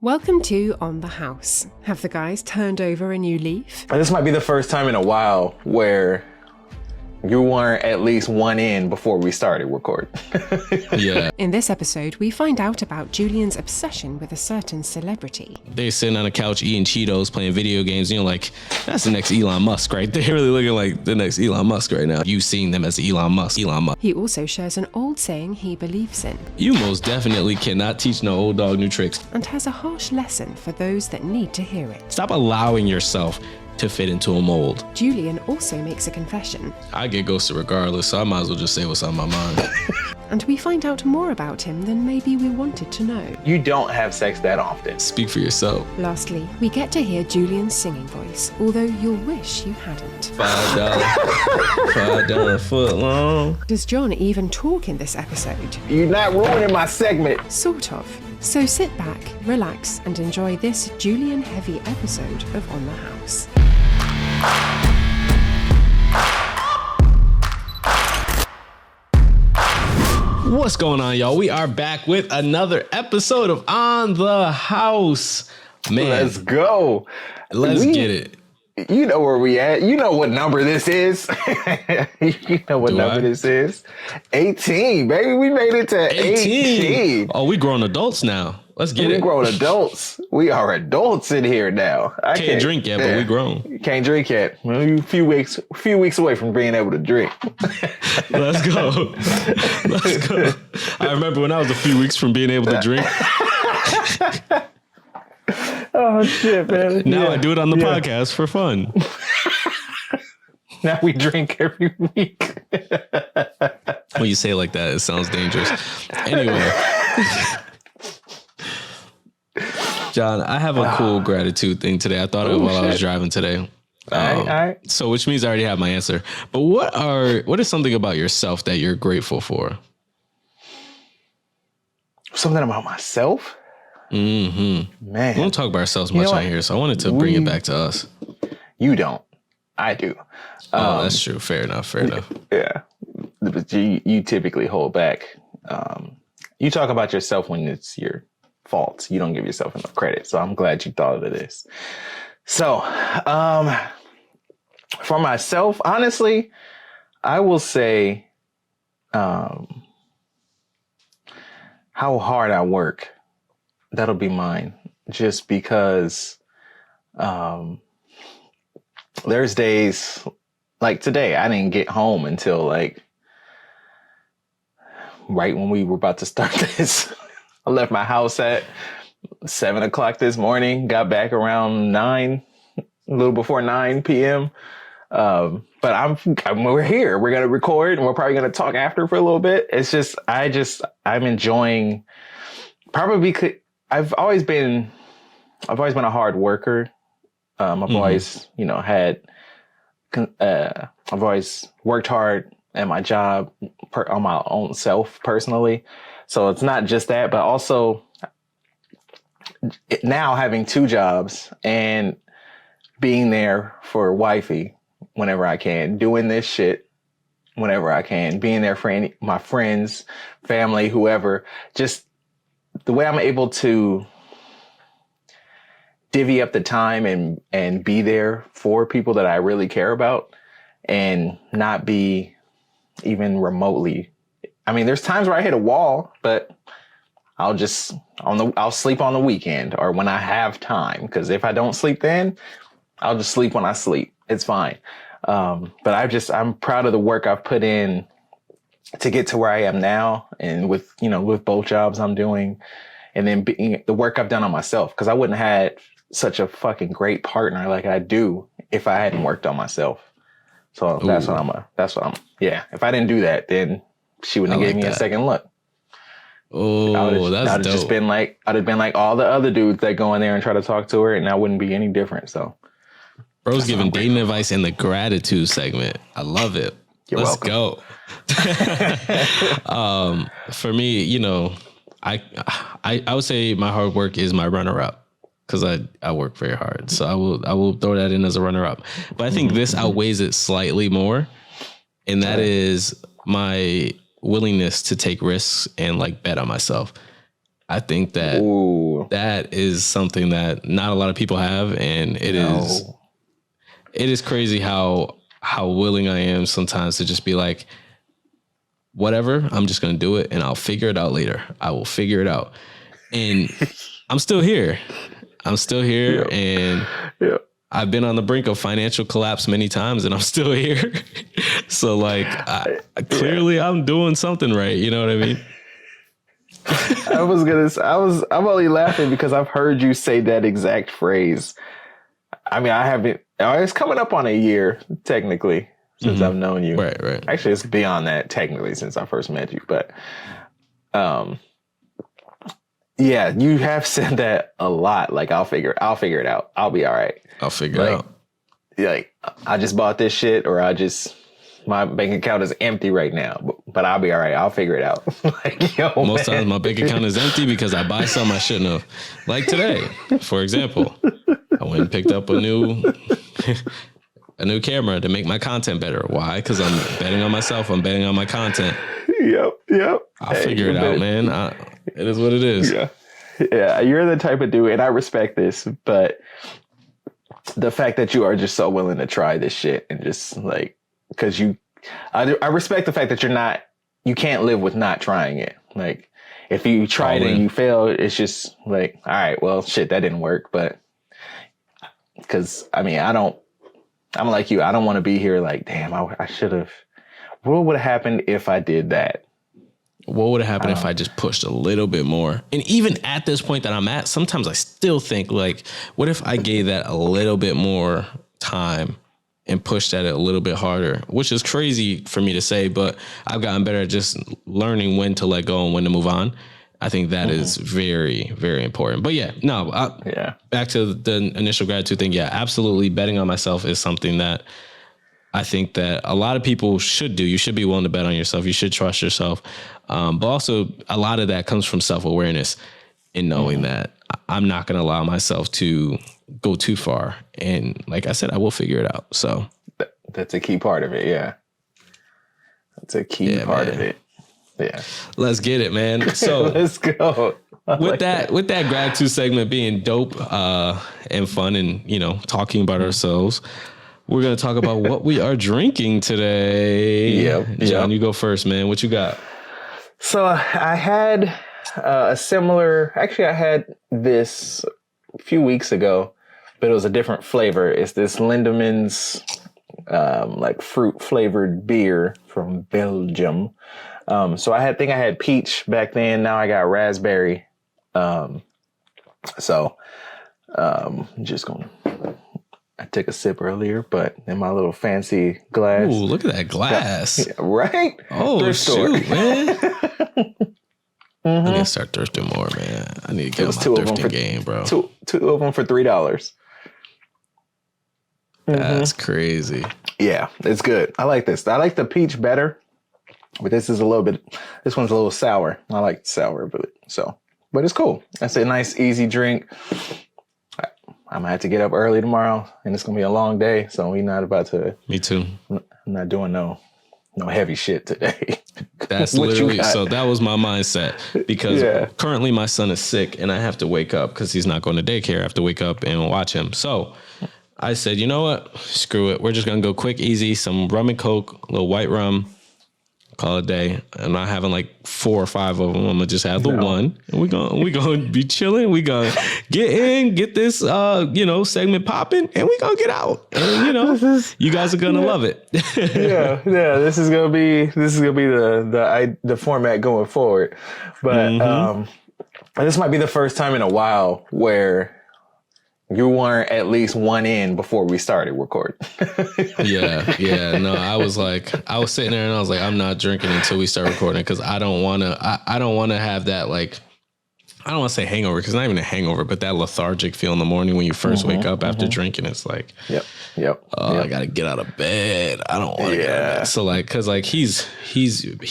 Welcome to On the House. Have the guys turned over a new leaf? This might be the first time in a while where you weren't at least one in before we started recording. Yeah. In this episode, we find out about Julian's obsession with a certain celebrity. They're sitting on a couch eating Cheetos, playing video games. You know, like, that's the next Elon Musk, right? They're really looking like the next Elon Musk right now. You've seen them as Elon Musk. He also shares an old saying he believes in. You most definitely cannot teach no old dog new tricks. And has a harsh lesson for those that need to hear it. Stop allowing yourself to fit into a mold. Julian also makes a confession. I get ghosted regardless, so I might as well just say what's on my mind. And we find out more about him than maybe we wanted to know. You don't have sex that often. Speak for yourself. Lastly, we get to hear Julian's singing voice, although you'll wish you hadn't. $5 foot long. Does John even talk in this episode? You're not ruining my segment. Sort of. So sit back, relax, and enjoy this Julian-heavy episode of On the House. What's going on, y'all? We are back with another episode of On the House. Man, Let's go. let's get it. You know where we at. You know what number this is. You know what number this is. 18, baby. We made it to 18. Oh, we grown adults now. Let's get it. We grown adults. We are adults in here now. I Can't drink yet, but we grown. Can't drink yet. Well, you a few weeks away from being able to drink. Let's go. Let's go. I remember when I was a few weeks from being able to drink. Oh shit, man. Now I do it on the podcast for fun. Now we drink every week. When you say it like that, it sounds dangerous. Anyway. John, I have a cool gratitude thing today. I thought of it while I was driving today. All right. So, which means I already have my answer. But what is something about yourself that you're grateful for? Something about myself? Mm-hmm. Man. We don't talk about ourselves much on here, so I wanted to bring it back to us. You don't. I do. Oh, that's true. Fair enough. Yeah. But you typically hold back. You talk about yourself when it's your faults. You don't give yourself enough credit. So I'm glad you thought of this. So, for myself, honestly, I will say, how hard I work. That'll be mine. Just because, there's days like today, I didn't get home until like right when we were about to start this. I left my house at 7 o'clock this morning, got back around 9, a little before 9 p.m. But we're here. We're going to record and we're probably going to talk after for a little bit. It's just, I'm enjoying probably because I've always been a hard worker. I've always, I've always worked hard at my job on my own self personally. So it's not just that, but also now having 2 jobs and being there for wifey whenever I can, doing this shit whenever I can, being there for my friends, family, whoever, just the way I'm able to divvy up the time and be there for people that I really care about and not be even remotely. I mean, there's times where I hit a wall, but I'll sleep on the weekend or when I have time. Because if I don't sleep then, I'll just sleep when I sleep. It's fine. But I'm proud of the work I've put in to get to where I am now, and with both jobs I'm doing, and then the work I've done on myself. Because I wouldn't have had such a fucking great partner like I do if I hadn't worked on myself. So that's what I'm. If I didn't do that, then she wouldn't have given me a second look. Oh, that's dope. I'd have been like all the other dudes that go in there and try to talk to her, and I wouldn't be any different. So, bro's giving dating advice in the gratitude segment. I love it. Let's go. For me, I would say my hard work is my runner-up because I work very hard. So I will throw that in as a runner-up. But I think this outweighs it slightly more, and that is my willingness to take risks and like bet on myself. I think that that is something that not a lot of people have. And it is crazy how willing I am sometimes to just be like, whatever, I'm just going to do it and I'll figure it out later. I will figure it out. And I'm still here. And I've been on the brink of financial collapse many times and I'm still here. So like, clearly I'm doing something right. You know what I mean? I'm only laughing because I've heard you say that exact phrase. I mean, I haven't, it's coming up on a year technically since I've known you. Right. Actually, it's beyond that technically since I first met you, but, yeah, you have said that a lot. Like, I'll figure it out. I'll be all right. I'll figure it out. Like, I just bought this shit, or my bank account is empty right now, but I'll be all right. I'll figure it out. Like, most times my bank account is empty because I buy something I shouldn't have. Like today, for example, I went and picked up a new camera to make my content better. Why? Because I'm betting on myself. I'm betting on my content. Yep. I'll figure it out, man. It is what it is. Yeah. You're the type of dude, and I respect this, but the fact that you are just so willing to try this shit and just like, because I respect the fact that you can't live with not trying it. Like, if you try it and you fail, it's just like, all right, well, shit, that didn't work. But because I mean, I'm like you. I don't want to be here like, damn, I should have. What would have happened if I did that? What would have happened if I just pushed a little bit more? And even at this point that I'm at, sometimes I still think like, what if I gave that a little bit more time and pushed at it a little bit harder, which is crazy for me to say, but I've gotten better at just learning when to let go and when to move on. I think that is very, very important. But back to the initial gratitude thing. Yeah, absolutely. Betting on myself is something that I think that a lot of people should do. You should be willing to bet on yourself. You should trust yourself. But also a lot of that comes from self-awareness and knowing that I'm not going to allow myself to go too far. And like I said, I will figure it out. So that's a key part of it. Yeah. That's a key part of it. Yeah. Let's get it, man. So let's go. With that gratitude segment being dope and fun and, talking about ourselves, we're going to talk about what we are drinking today. Yep. John, you go first, man. What you got? So I had I had this a few weeks ago, but it was a different flavor. It's this Lindemans like fruit flavored beer from Belgium. So I had peach back then. Now I got raspberry. Just gonna. I took a sip earlier, but in my little fancy glass. Ooh, look at that glass! Yeah, right? Oh shoot, man! I need to start thirsting more, man. I need to get on my thrifting game, bro. Two of them for $3. That's crazy. Yeah, it's good. I like this. I like the peach better, but this one's a little sour. I like sour, but it's cool. That's a nice, easy drink. I'm gonna have to get up early tomorrow, and it's gonna be a long day. So we're not about to. Me too. I'm not doing no heavy shit today. That's literally so. That was my mindset because currently my son is sick, and I have to wake up because he's not going to daycare. I have to wake up and watch him. So I said, you know what? Screw it. We're just gonna go quick, easy. Some rum and coke, a little white rum. Call it a day. I'm not having like 4 or 5 of them. I'm gonna just have the one, and we're gonna be chilling. We gonna get this segment popping, and we gonna get out. And you guys are gonna love it. yeah. This is gonna be the format going forward. But this might be the first time in a while where you weren't at least one in before we started recording. Yeah. No, I was sitting there and I was like, I'm not drinking until we start recording because I don't want to have that, like, I don't want to say hangover because it's not even a hangover, but that lethargic feel in the morning when you first wake up after drinking. It's like, I got to get out of bed. I don't want to get out of bed. So like, cause like he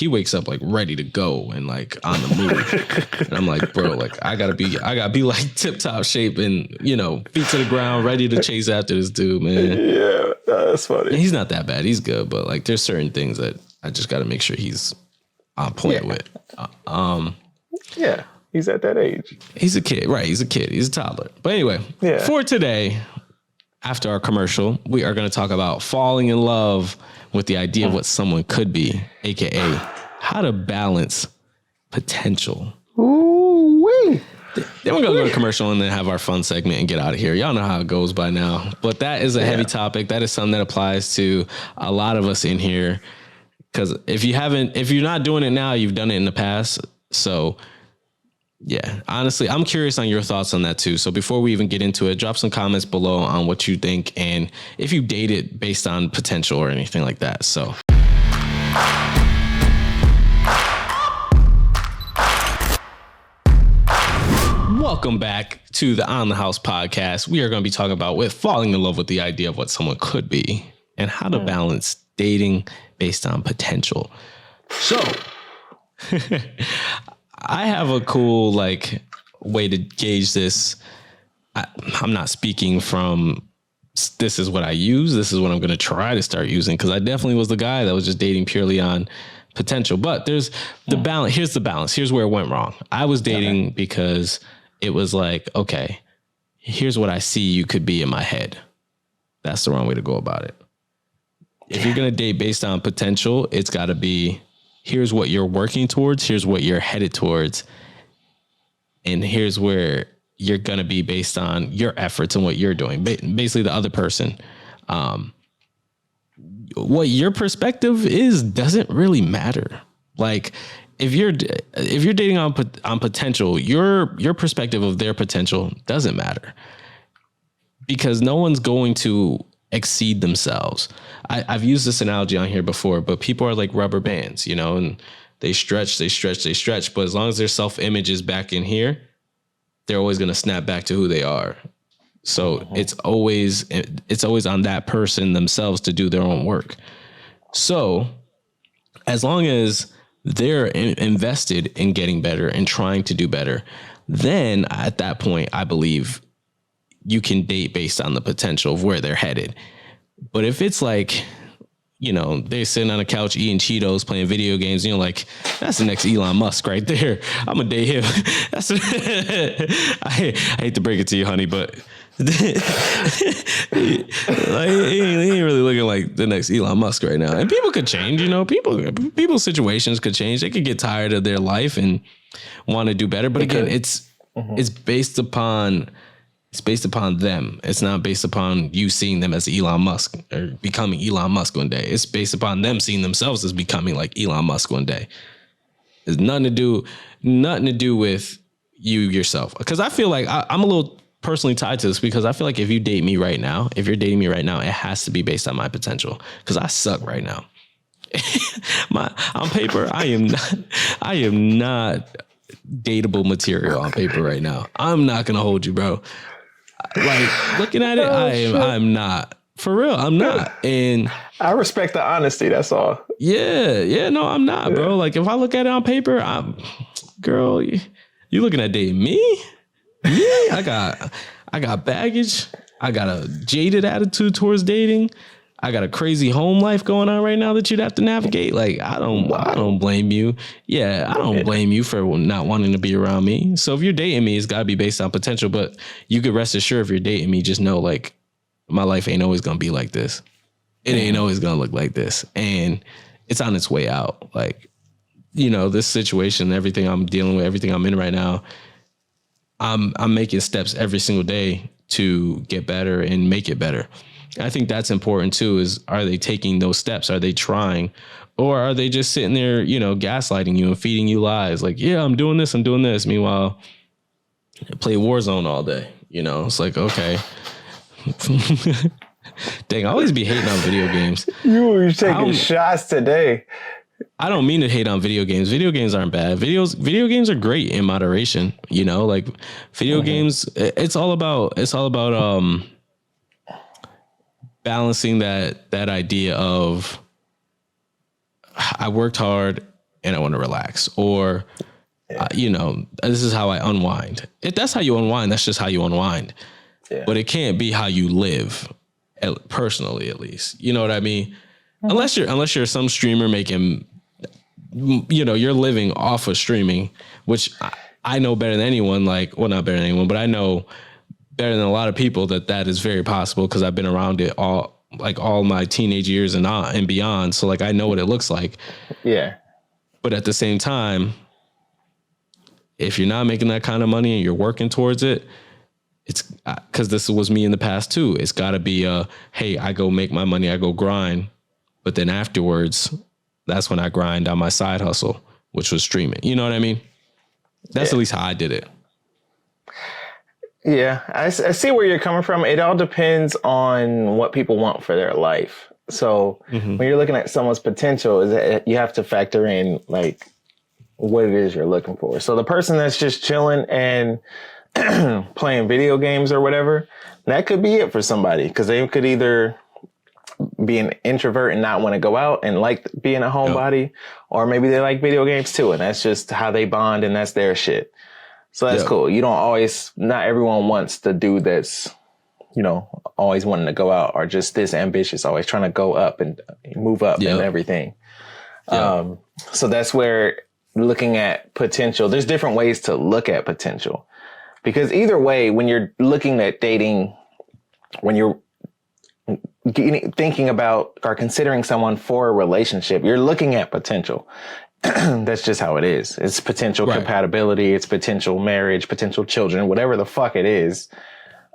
wakes up like ready to go and like on the move. And I'm like, bro, like I gotta be like tip top shape and, feet to the ground, ready to chase after this dude, man. Yeah, that's funny. And he's not that bad. He's good. But like, there's certain things that I just got to make sure he's on point with. He's at that age. He's a kid, right? He's a kid. He's a toddler. But anyway, for today, after our commercial, we are going to talk about falling in love with the idea of what someone could be, aka how to balance potential. Ooh-wee. Then we're going to go to commercial and then have our fun segment and get out of here. Y'all know how it goes by now. But that is a heavy topic. That is something that applies to a lot of us in here. Because if you're not doing it now, you've done it in the past. So yeah, honestly, I'm curious on your thoughts on that too. So before we even get into it, drop some comments below on what you think and if you dated based on potential or anything like that. So welcome back to the On the House podcast. We are going to be talking about falling in love with the idea of what someone could be and how to balance dating based on potential. So I have a cool way to gauge this. I'm not speaking from this is what I use. This is what I'm going to try to start using, because I definitely was the guy that was just dating purely on potential. But there's the balance. Here's the balance. Here's where it went wrong. I was dating because it was like, okay, here's what I see you could be in my head. That's the wrong way to go about it. If you're going to date based on potential, it's got to be, here's what you're working towards, here's what you're headed towards, and here's where you're going to be based on your efforts and what you're doing. Basically, the other person. What your perspective is doesn't really matter. Like, if you're dating on potential, your perspective of their potential doesn't matter, because no one's going to exceed themselves. I've used this analogy on here before, but people are like rubber bands, and they stretch. But as long as their self-image is back in here, they're always going to snap back to who they are. So it's always on that person themselves to do their own work. So as long as they're invested in getting better and trying to do better, then at that point, I believe you can date based on the potential of where they're headed. But if it's like, they're sitting on a couch eating Cheetos, playing video games, that's the next Elon Musk right there. I'm gonna date him. I hate to break it to you, honey, but he ain't really looking like the next Elon Musk right now. And people could change, people's situations could change. They could get tired of their life and want to do better. But again, it's based upon them. It's not based upon you seeing them as Elon Musk or becoming Elon Musk one day. It's based upon them seeing themselves as becoming like Elon Musk one day. It's nothing to do with you yourself. Because I feel like I'm a little personally tied to this, because I feel like if you're dating me right now, it has to be based on my potential, because I suck right now. On paper, I am not dateable material on paper right now. I'm not gonna hold you, bro. Like, looking at it, I'm not. For real, I'm not. And I respect the honesty, that's all. Yeah, no, I'm not, bro. Like, if I look at it on paper, girl, you looking at dating me? Yeah, I got baggage. I got a jaded attitude towards dating. I got a crazy home life going on right now that you'd have to navigate. Like, I don't blame you. Yeah, I don't blame you for not wanting to be around me. So if you're dating me, it's got to be based on potential. But you could rest assured, if you're dating me, just know, like, my life ain't always going to be like this. It ain't always going to look like this. And it's on its way out. Like, this situation, everything I'm dealing with, everything I'm in right now, I'm making steps every single day to get better and make it better. I think that's important too, is, are they taking those steps? Are they trying? Or are they just sitting there, gaslighting you and feeding you lies? Like, yeah, I'm doing this. Meanwhile, I play Warzone all day. It's like, okay. Dang, I always be hating on video games. You were taking shots today. I don't mean to hate on video games. Video games aren't bad. Video games are great in moderation. Like, video games, it's all about balancing that idea of, I worked hard and I want to relax, or this is how I unwind. If that's how you unwind, that's just how you unwind. Yeah. But it can't be how you live, personally, at least. You know what I mean? Mm-hmm. Unless you're some streamer making, you're living off of streaming, which I know better than anyone, like, well, not better than anyone, but I know better than a lot of people that is very possible because I've been around it all my teenage years and beyond. So like, I know what it looks like. Yeah. But at the same time, if you're not making that kind of money and you're working towards it, it's because this was me in the past too. It's got to be hey, I go make my money, I go grind. But then afterwards, that's when I grind on my side hustle, which was streaming. You know what I mean? That's at least how I did it. Yeah, I see where you're coming from. It all depends on what people want for their life. So when you're looking at someone's potential, is that you have to factor in like what it is you're looking for. So the person that's just chilling and playing video games or whatever, that could be it for somebody, because they could either be an introvert and not want to go out and like being a homebody, or maybe they like video games too, and that's just how they bond and that's their shit. So that's cool. You don't always, not everyone wants the dude that's, you know, always wanting to go out or just this ambitious, always trying to go up and move up and everything. So that's where looking at potential, there's different ways to look at potential, because either way, when you're looking at dating, when you're thinking about or considering someone for a relationship, you're looking at potential. That's just how it is. It's potential compatibility. It's potential marriage, potential children, whatever the fuck it is.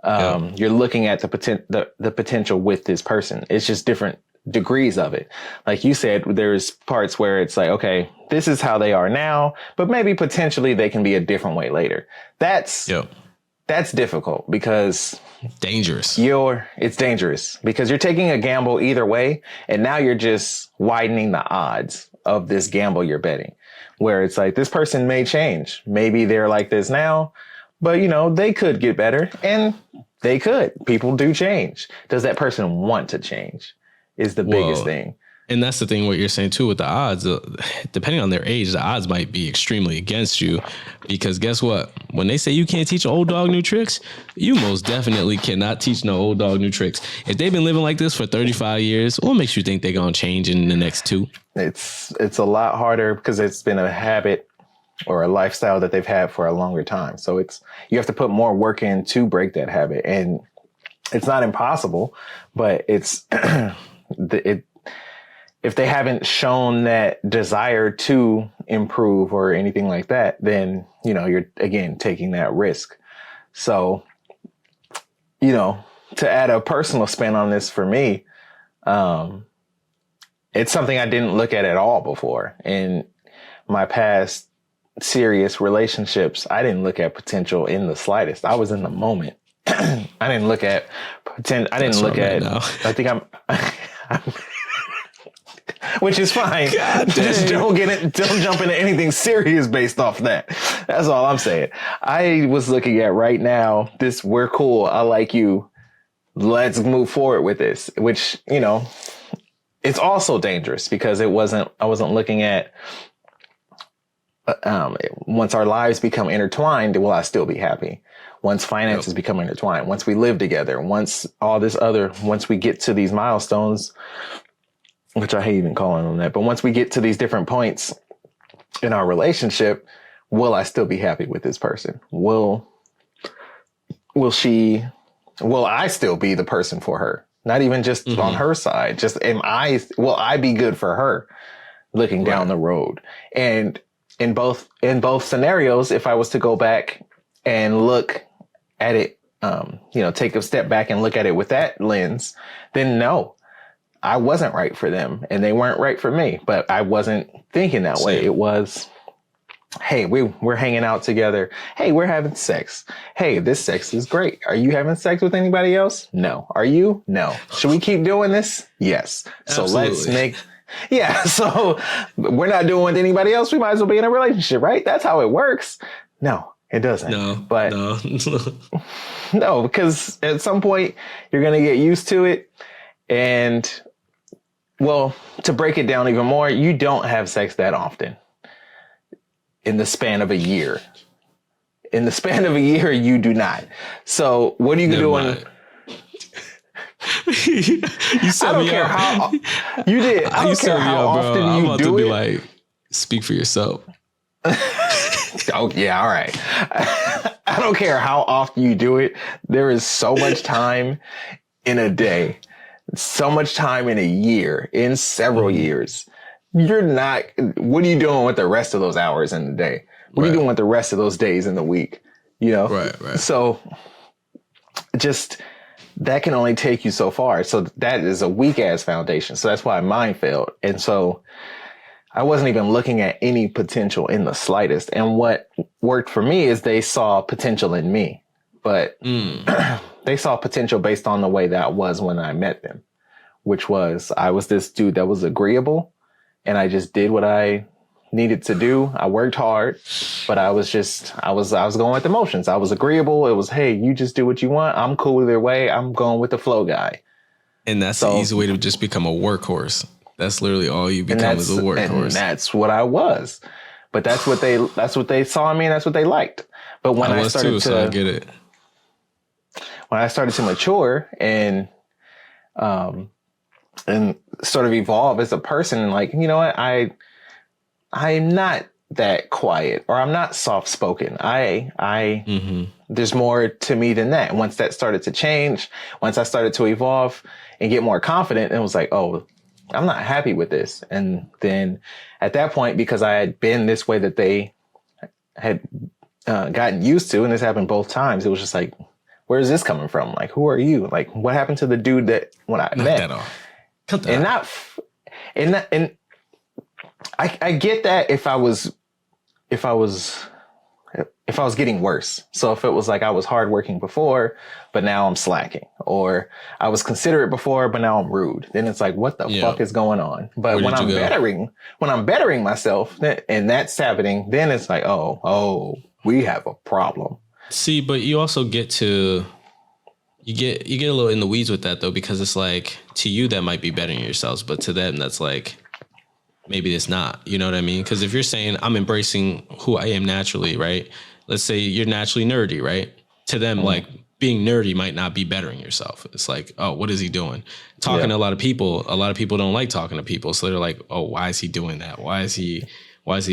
You're looking at the potential with this person. It's just different degrees of it. Like you said, there's parts where it's like, okay, this is how they are now, but maybe potentially they can be a different way later. That's difficult because it's dangerous because you're taking a gamble either way. And now you're just widening the odds of this gamble you're betting, where it's like, this person may change. Maybe they're like this now, but you know, they could get better, and they could. People do change. Does that person want to change is the biggest thing. And that's the thing, what you're saying too, with the odds, depending on their age, the odds might be extremely against you, because guess what? When they say you can't teach an old dog new tricks, you most definitely cannot teach no old dog new tricks. If they've been living like this for 35 years, what makes you think they're going to change in the next 2? It's a lot harder because it's been a habit or a lifestyle that they've had for a longer time. So you have to put more work in to break that habit. And it's not impossible, but if they haven't shown that desire to improve or anything like that, then, you know, you're again taking that risk. So, you know, to add a personal spin on this for me, it's something I didn't look at all before. In my past serious relationships, I didn't look at potential in the slightest. I was in the moment. I didn't look at potential. I didn't look at, I think I'm which is fine. Just don't jump into anything serious based off that. That's all I'm saying. I was looking at right now, we're cool. I like you. Let's move forward with this, which, you know, it's also dangerous because I wasn't looking at, once our lives become intertwined, will I still be happy? Once finances become intertwined, once we live together, once we get to these milestones, which I hate even calling them that, but once we get to these different points in our relationship, will I still be happy with this person? Will I still be the person for her? Not even just on her side, just will I be good for her looking down the road? And in both scenarios, if I was to go back and look at it, take a step back and look at it with that lens, then no, I wasn't right for them and they weren't right for me, but I wasn't thinking that way. It was, hey, we're hanging out together. Hey, we're having sex. Hey, this sex is great. Are you having sex with anybody else? No. Are you? No. Should we keep doing this? Yes. So so we're not doing with anybody else. We might as well be in a relationship, right? That's how it works. No, it doesn't. No, because at some point you're going to get used to it. And well, to break it down even more, you don't have sex that often in the span of a year. In the span of a year, you do not. So what are you doing? You set me up. How you did. I don't care how often you do it. Like, speak for yourself. Okay. Oh, yeah, all right. I don't care how often you do it. There is so much time in a day, so much time in a year, in several years. You're not, what are you doing with the rest of those hours in the day? What are you doing with the rest of those days in the week? You know? Right. So just, that can only take you so far. So that is a weak ass foundation. So that's why mine failed. And so I wasn't even looking at any potential in the slightest. And what worked for me is they saw potential in me, but they saw potential based on the way that I was when I met them, which was I was this dude that was agreeable and I just did what I needed to do. I worked hard, but I was going with the motions. I was agreeable. It was, hey, you just do what you want. I'm cool either way. I'm going with the flow guy. And that's the easy way to just become a workhorse. That's literally all you become is a workhorse. And that's what I was. But that's what they saw in me and that's what they liked. But when I started so I get it. When I started to mature and sort of evolve as a person, like, you know what, I'm not that quiet or I'm not soft spoken. There's more to me than that. Once that started to change, once I started to evolve and get more confident, it was like, oh, I'm not happy with this. And then at that point, because I had been this way that they had gotten used to, and this happened both times, it was just like, where is this coming from? Like, who are you? Like, what happened to the dude that when I met? That off. Cut that off. And I get that if I was getting worse. So if it was like I was hardworking before, but now I'm slacking, or I was considerate before, but now I'm rude, then it's like, what the fuck is going on? But when I'm bettering myself and that's happening, then it's like, oh, we have a problem. See, but you also get a little in the weeds with that though, because it's like to you that might be bettering yourselves, but to them that's like, maybe it's not, you know what I mean? Because if you're saying I'm embracing who I am naturally, right? Let's say you're naturally nerdy, right? To them, like being nerdy might not be bettering yourself. It's like, oh, what is he doing? Talking to a lot of people don't like talking to people. So they're like, oh, why is he doing that? Why is he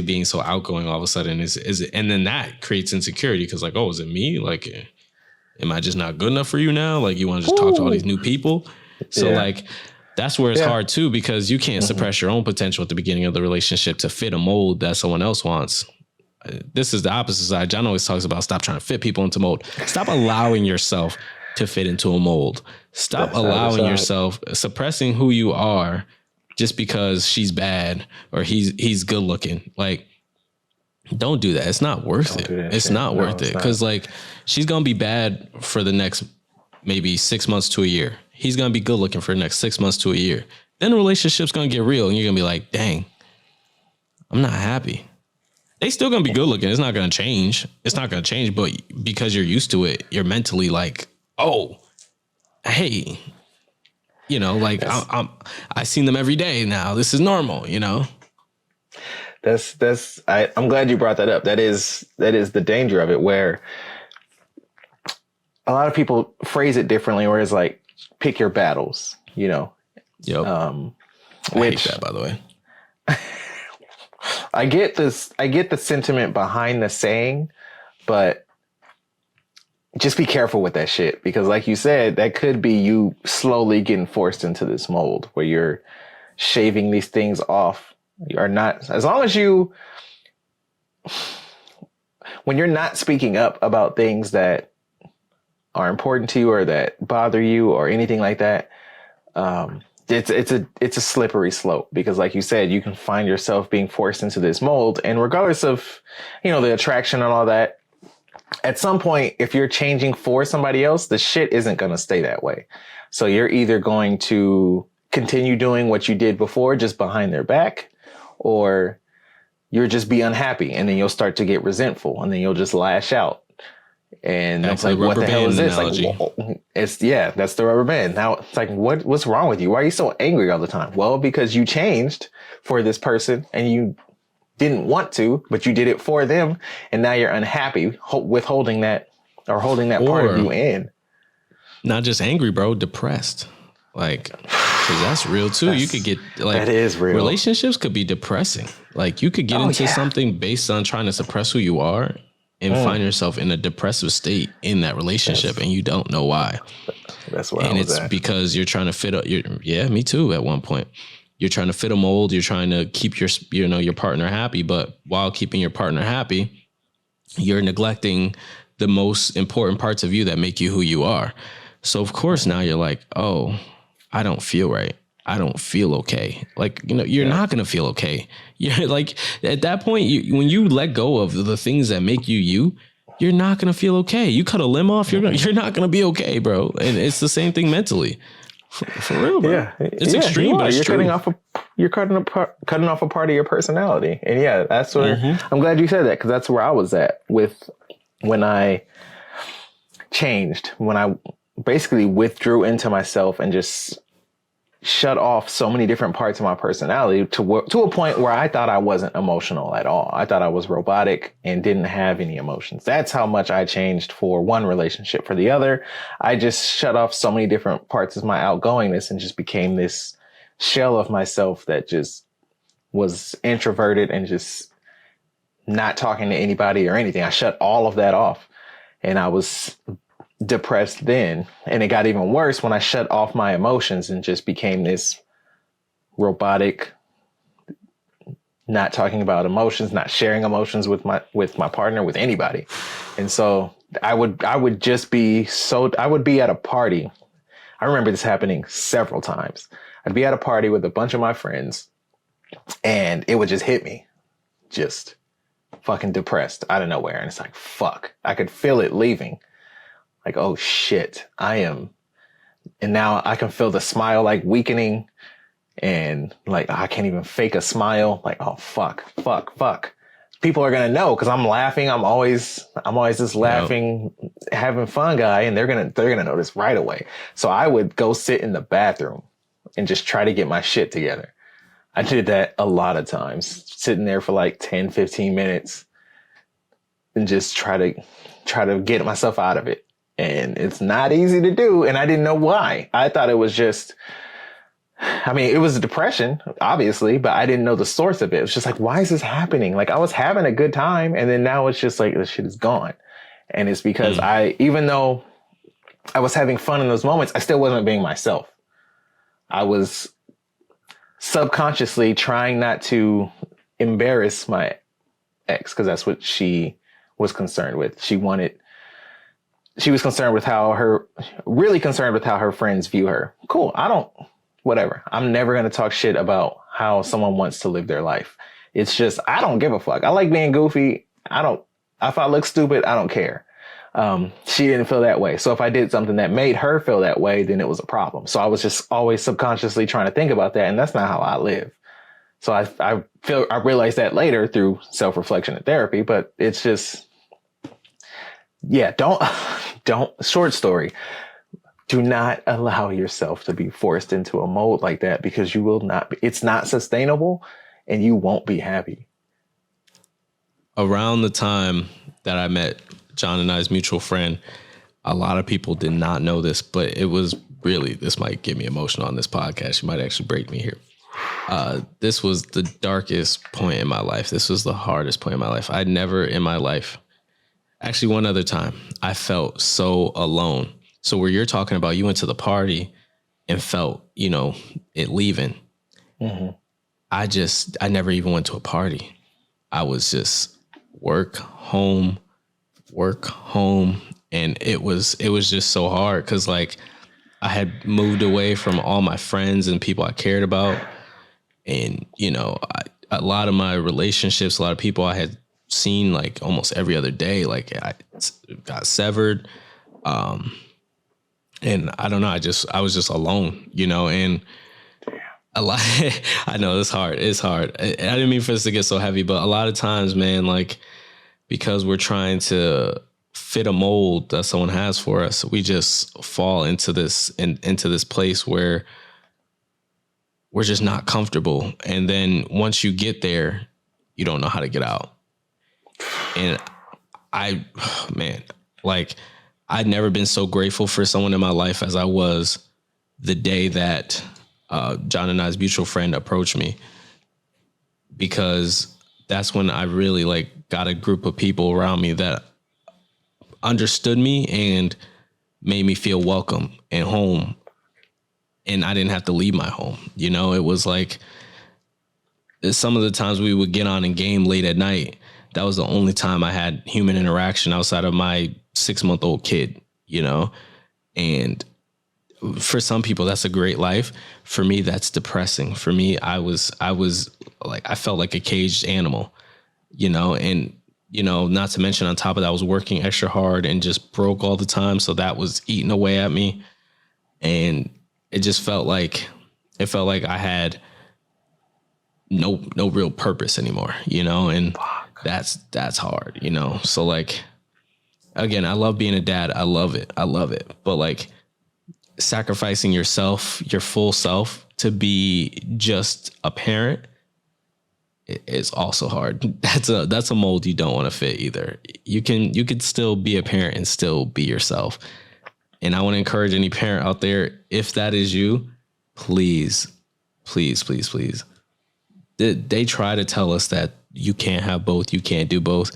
being so outgoing all of a sudden? Is it? And then that creates insecurity because like, oh, is it me? Like, am I just not good enough for you now? Like you want to just talk to all these new people? So like, that's where it's hard too, because you can't suppress your own potential at the beginning of the relationship to fit a mold that someone else wants. This is the opposite side. John always talks about stop trying to fit people into mold. Stop allowing yourself to fit into a mold. Stop allowing yourself suppressing who you are just because she's bad or he's good looking. Like, don't do that. It's not worth it. It's not worth it. Because like she's going to be bad for the next maybe 6 months to a year. He's going to be good looking for the next 6 months to a year. Then the relationship's going to get real and you're going to be like, dang, I'm not happy. They still going to be good looking. It's not going to change. It's not going to change. But because you're used to it, you're mentally like, oh, hey, you know, like I seen them every day now. This is normal, you know? I'm glad you brought that up. That is the danger of it, where a lot of people phrase it differently, where it's like, pick your battles, you know? Yep. I hate that, by the way. I get the sentiment behind the saying, but just be careful with that shit, because like you said, that could be you slowly getting forced into this mold where you're shaving these things off. You are not, as long as when you're not speaking up about things that are important to you or that bother you or anything like that, it's a slippery slope, because like you said, you can find yourself being forced into this mold, and regardless of, you know, the attraction and all that, at some point, if you're changing for somebody else, the shit isn't going to stay that way. So you're either going to continue doing what you did before just behind their back, or you'll just be unhappy and then you'll start to get resentful and then you'll just lash out. And it's like, what the hell is this? Like, that's the rubber band. Now it's like, what's wrong with you? Why are you so angry all the time? Well, because you changed for this person and you didn't want to, but you did it for them. And now you're unhappy with holding that part of you in. Not just angry, bro, depressed. Like, cause that's real too. You could get like, that is real. Relationships could be depressing. Like you could get into something based on trying to suppress who you are and find yourself in a depressive state in that relationship, and you don't know why. That's where and I was it's at. because you're trying to fit up. Me too. At one point, you're trying to fit a mold. You're trying to keep your partner happy, but while keeping your partner happy, you're neglecting the most important parts of you that make you who you are. So of course now you're like, oh, I don't feel right. I don't feel okay. Like, you're not going to feel okay. You're like, at that point, when you let go of the things that make you, you're not going to feel okay. You cut a limb off, you're not going to be okay, bro. And it's the same thing mentally. For real, bro. Yeah. It's extreme, but it's true. You're cutting off a part of your personality. And yeah, that's where I'm glad you said that, because that's where I was at with when I changed, when I basically withdrew into myself and just shut off so many different parts of my personality to a point where I thought I wasn't emotional at all. I thought I was robotic and didn't have any emotions. That's how much I changed for one relationship. For the other, I just shut off so many different parts of my outgoingness and just became this shell of myself that just was introverted and just not talking to anybody or anything. I shut all of that off, and I was depressed then, and it got even worse when I shut off my emotions and just became this robotic, not talking about emotions, not sharing emotions with my partner, with anybody. And so I would be at a party. I remember this happening several times. I'd be at a party with a bunch of my friends, and it would just hit me, just fucking depressed out of nowhere. And it's like, fuck, I could feel it leaving. Like, oh shit, and now I can feel the smile like weakening, and like, I can't even fake a smile. Like, oh, fuck. People are going to know, cause I'm laughing. I'm always this laughing, having fun guy. And they're going to notice right away. So I would go sit in the bathroom and just try to get my shit together. I did that a lot of times, sitting there for like 10, 15 minutes and just try to get myself out of it. And it's not easy to do. And I didn't know why. I thought it was just, it was a depression, obviously, but I didn't know the source of it. It was just like, why is this happening? Like, I was having a good time, and then now it's just like, this shit is gone. And it's because even though I was having fun in those moments, I still wasn't being myself. I was subconsciously trying not to embarrass my ex, because that's what she was concerned with. She was concerned with really concerned with how her friends view her. Cool. Whatever. I'm never going to talk shit about how someone wants to live their life. It's just, I don't give a fuck. I like being goofy. If I look stupid, I don't care. She didn't feel that way. So if I did something that made her feel that way, then it was a problem. So I was just always subconsciously trying to think about that. And that's not how I live. So I realized that later through self-reflection and therapy, but it's just, yeah, don't, short story. Do not allow yourself to be forced into a mold like that, because you will not, it's not sustainable, and you won't be happy. Around the time that I met John and I's mutual friend, a lot of people did not know this, but it was really, this might get me emotional on this podcast. You might actually break me here. This was the darkest point in my life. This was the hardest point in my life. I'd never in my life, actually one other time, I felt so alone. So where you're talking about, you went to the party and felt, it leaving. Mm-hmm. I never even went to a party. I was just work, home. And it was just so hard, because like I had moved away from all my friends and people I cared about. And, a lot of my relationships, a lot of people I had seen like almost every other day, like I got severed. And I don't know, I was just alone, and a lot, I know it's hard. I didn't mean for this to get so heavy, but a lot of times, man, like, because we're trying to fit a mold that someone has for us, we just fall into this place where we're just not comfortable. And then once you get there, you don't know how to get out. And I'd never been so grateful for someone in my life as I was the day that John and I's mutual friend approached me. because that's when I really like got a group of people around me that understood me and made me feel welcome and home. And I didn't have to leave my home. You know, it was like some of the times we would get on and game late at night. That was the only time I had human interaction outside of my 6-month-old kid, you know, and for some people that's a great life. For me, that's depressing. For me, I was like, I felt like a caged animal, you know, and, you know, not to mention on top of that, I was working extra hard and just broke all the time. So that was eating away at me. And it just felt like I had no real purpose anymore, you know, and that's hard, you know? So like, again, I love being a dad. I love it. But like sacrificing yourself, your full self to be just a parent is also hard. That's a mold you don't want to fit either. You could still be a parent and still be yourself. And I want to encourage any parent out there, if that is you, please. They try to tell us that you can't have both. You can't do both.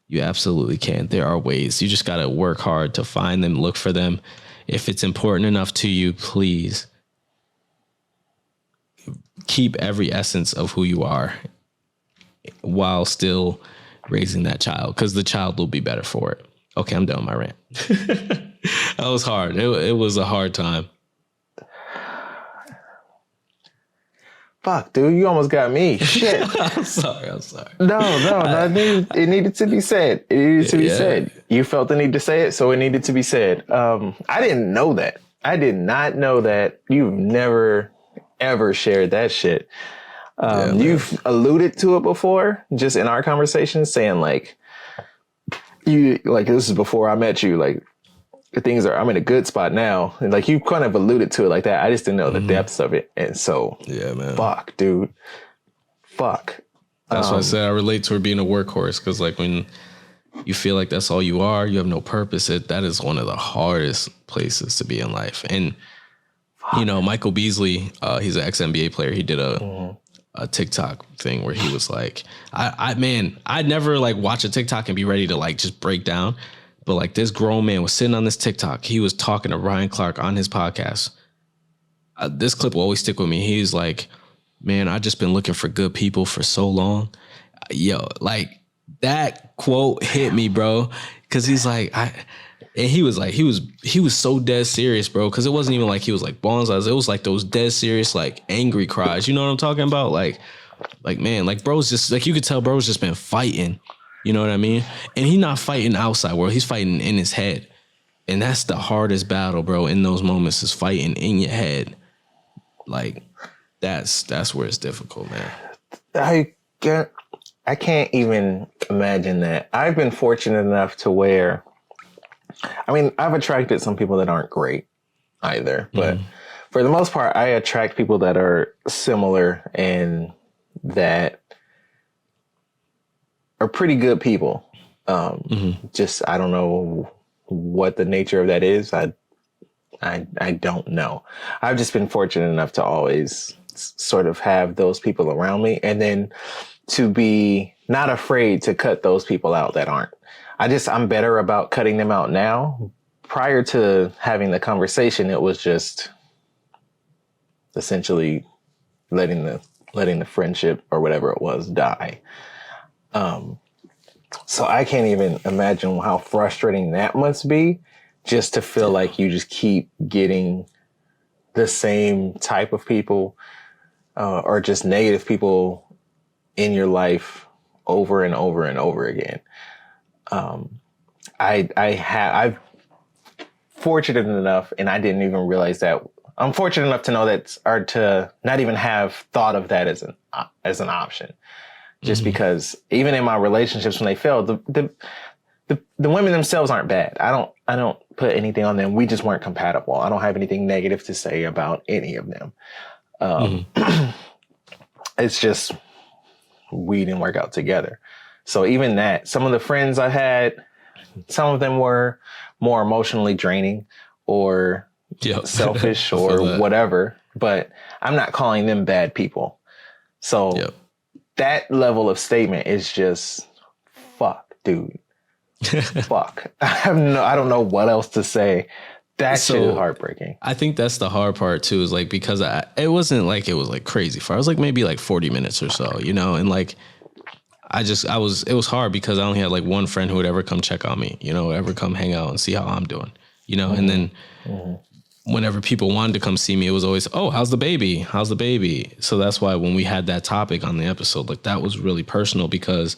You absolutely can. There are ways. You just got to work hard to find them, look for them. If it's important enough to you, please keep every essence of who you are while still raising that child, because the child will be better for it. Okay, I'm done with my rant. That was hard. It was a hard time. Fuck, dude, you almost got me. Shit. I'm sorry. No, it needed to be said. It needed to be said. You felt the need to say it, so it needed to be said. I didn't know that. I did not know that. You've never, ever shared that shit. You've alluded to it before, just in our conversation, saying like, this is before I met you, like, I'm in a good spot now. And like, you kind of alluded to it like that. I just didn't know the depths of it. And so, yeah, man. Fuck, dude. Fuck. That's why I said I relate to her being a workhorse. Cause like when you feel like that's all you are, you have no purpose. That is one of the hardest places to be in life. And, you know, Michael Beasley, he's an ex-NBA player. He did a TikTok thing where he was like, I'd never like watch a TikTok and be ready to like just break down. But like this grown man was sitting on this TikTok. He was talking to Ryan Clark on his podcast. This clip will always stick with me. He's like, man, I just been looking for good people for so long. Yo, like that quote hit me, bro. Cause he's like, he was so dead serious, bro. Cause it wasn't even like he was like bonsais. It was like those dead serious, like angry cries. You know what I'm talking about? Like man, like bro's just like, you could tell bro's just been fighting. You know what I mean? And he's not fighting outside world. He's fighting in his head. And that's the hardest battle, bro, in those moments, is fighting in your head. Like, that's where it's difficult, man. I can't even imagine that. I've been fortunate enough to where, I mean, I've attracted some people that aren't great either. But for the most part, I attract people that are similar and that are pretty good people. Just, I don't know what the nature of that is. I don't know. I've just been fortunate enough to always sort of have those people around me, and then to be not afraid to cut those people out that aren't. I'm better about cutting them out now. Prior to having the conversation, it was just essentially letting the friendship or whatever it was die. So I can't even imagine how frustrating that must be, just to feel like you just keep getting the same type of people, or just negative people in your life over and over and over again. I've fortunate enough, and I didn't even realize that. I'm fortunate enough to know that, or to not even have thought of that as an option. Just because even in my relationships when they failed, the women themselves aren't bad. I don't put anything on them. We just weren't compatible. I don't have anything negative to say about any of them. It's just we didn't work out together. So even that, some of the friends I had, some of them were more emotionally draining or selfish or whatever, but I'm not calling them bad people. So that level of statement is just fuck, dude. Fuck. I don't know what else to say. That shit is heartbreaking. I think that's the hard part too, is like, because it wasn't like it was like crazy far. It was like maybe like 40 minutes or so, you know, and like it was hard because I only had like one friend who would ever come check on me, you know, ever come hang out and see how I'm doing, you know, and then whenever people wanted to come see me, it was always, oh, how's the baby? How's the baby? So that's why when we had that topic on the episode, like that was really personal because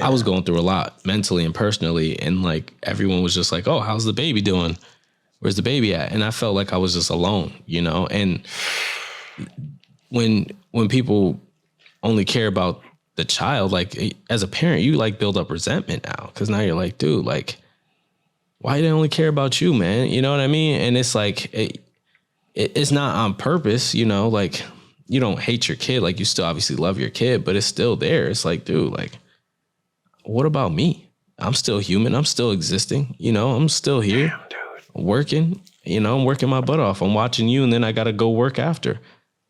I was going through a lot mentally and personally. And like everyone was just like, oh, how's the baby doing? Where's the baby at? And I felt like I was just alone, you know? And when people only care about the child, like as a parent, you like build up resentment now. Cause now you're like, dude, like, why do they only care about you, man? You know what I mean? And it's like, it's not on purpose, you know, like you don't hate your kid. Like you still obviously love your kid, but it's still there. It's like, dude, like, what about me? I'm still human. I'm still existing. You know, I'm still here. Damn, dude. Working, you know, I'm working my butt off. I'm watching you and then I got to go work after.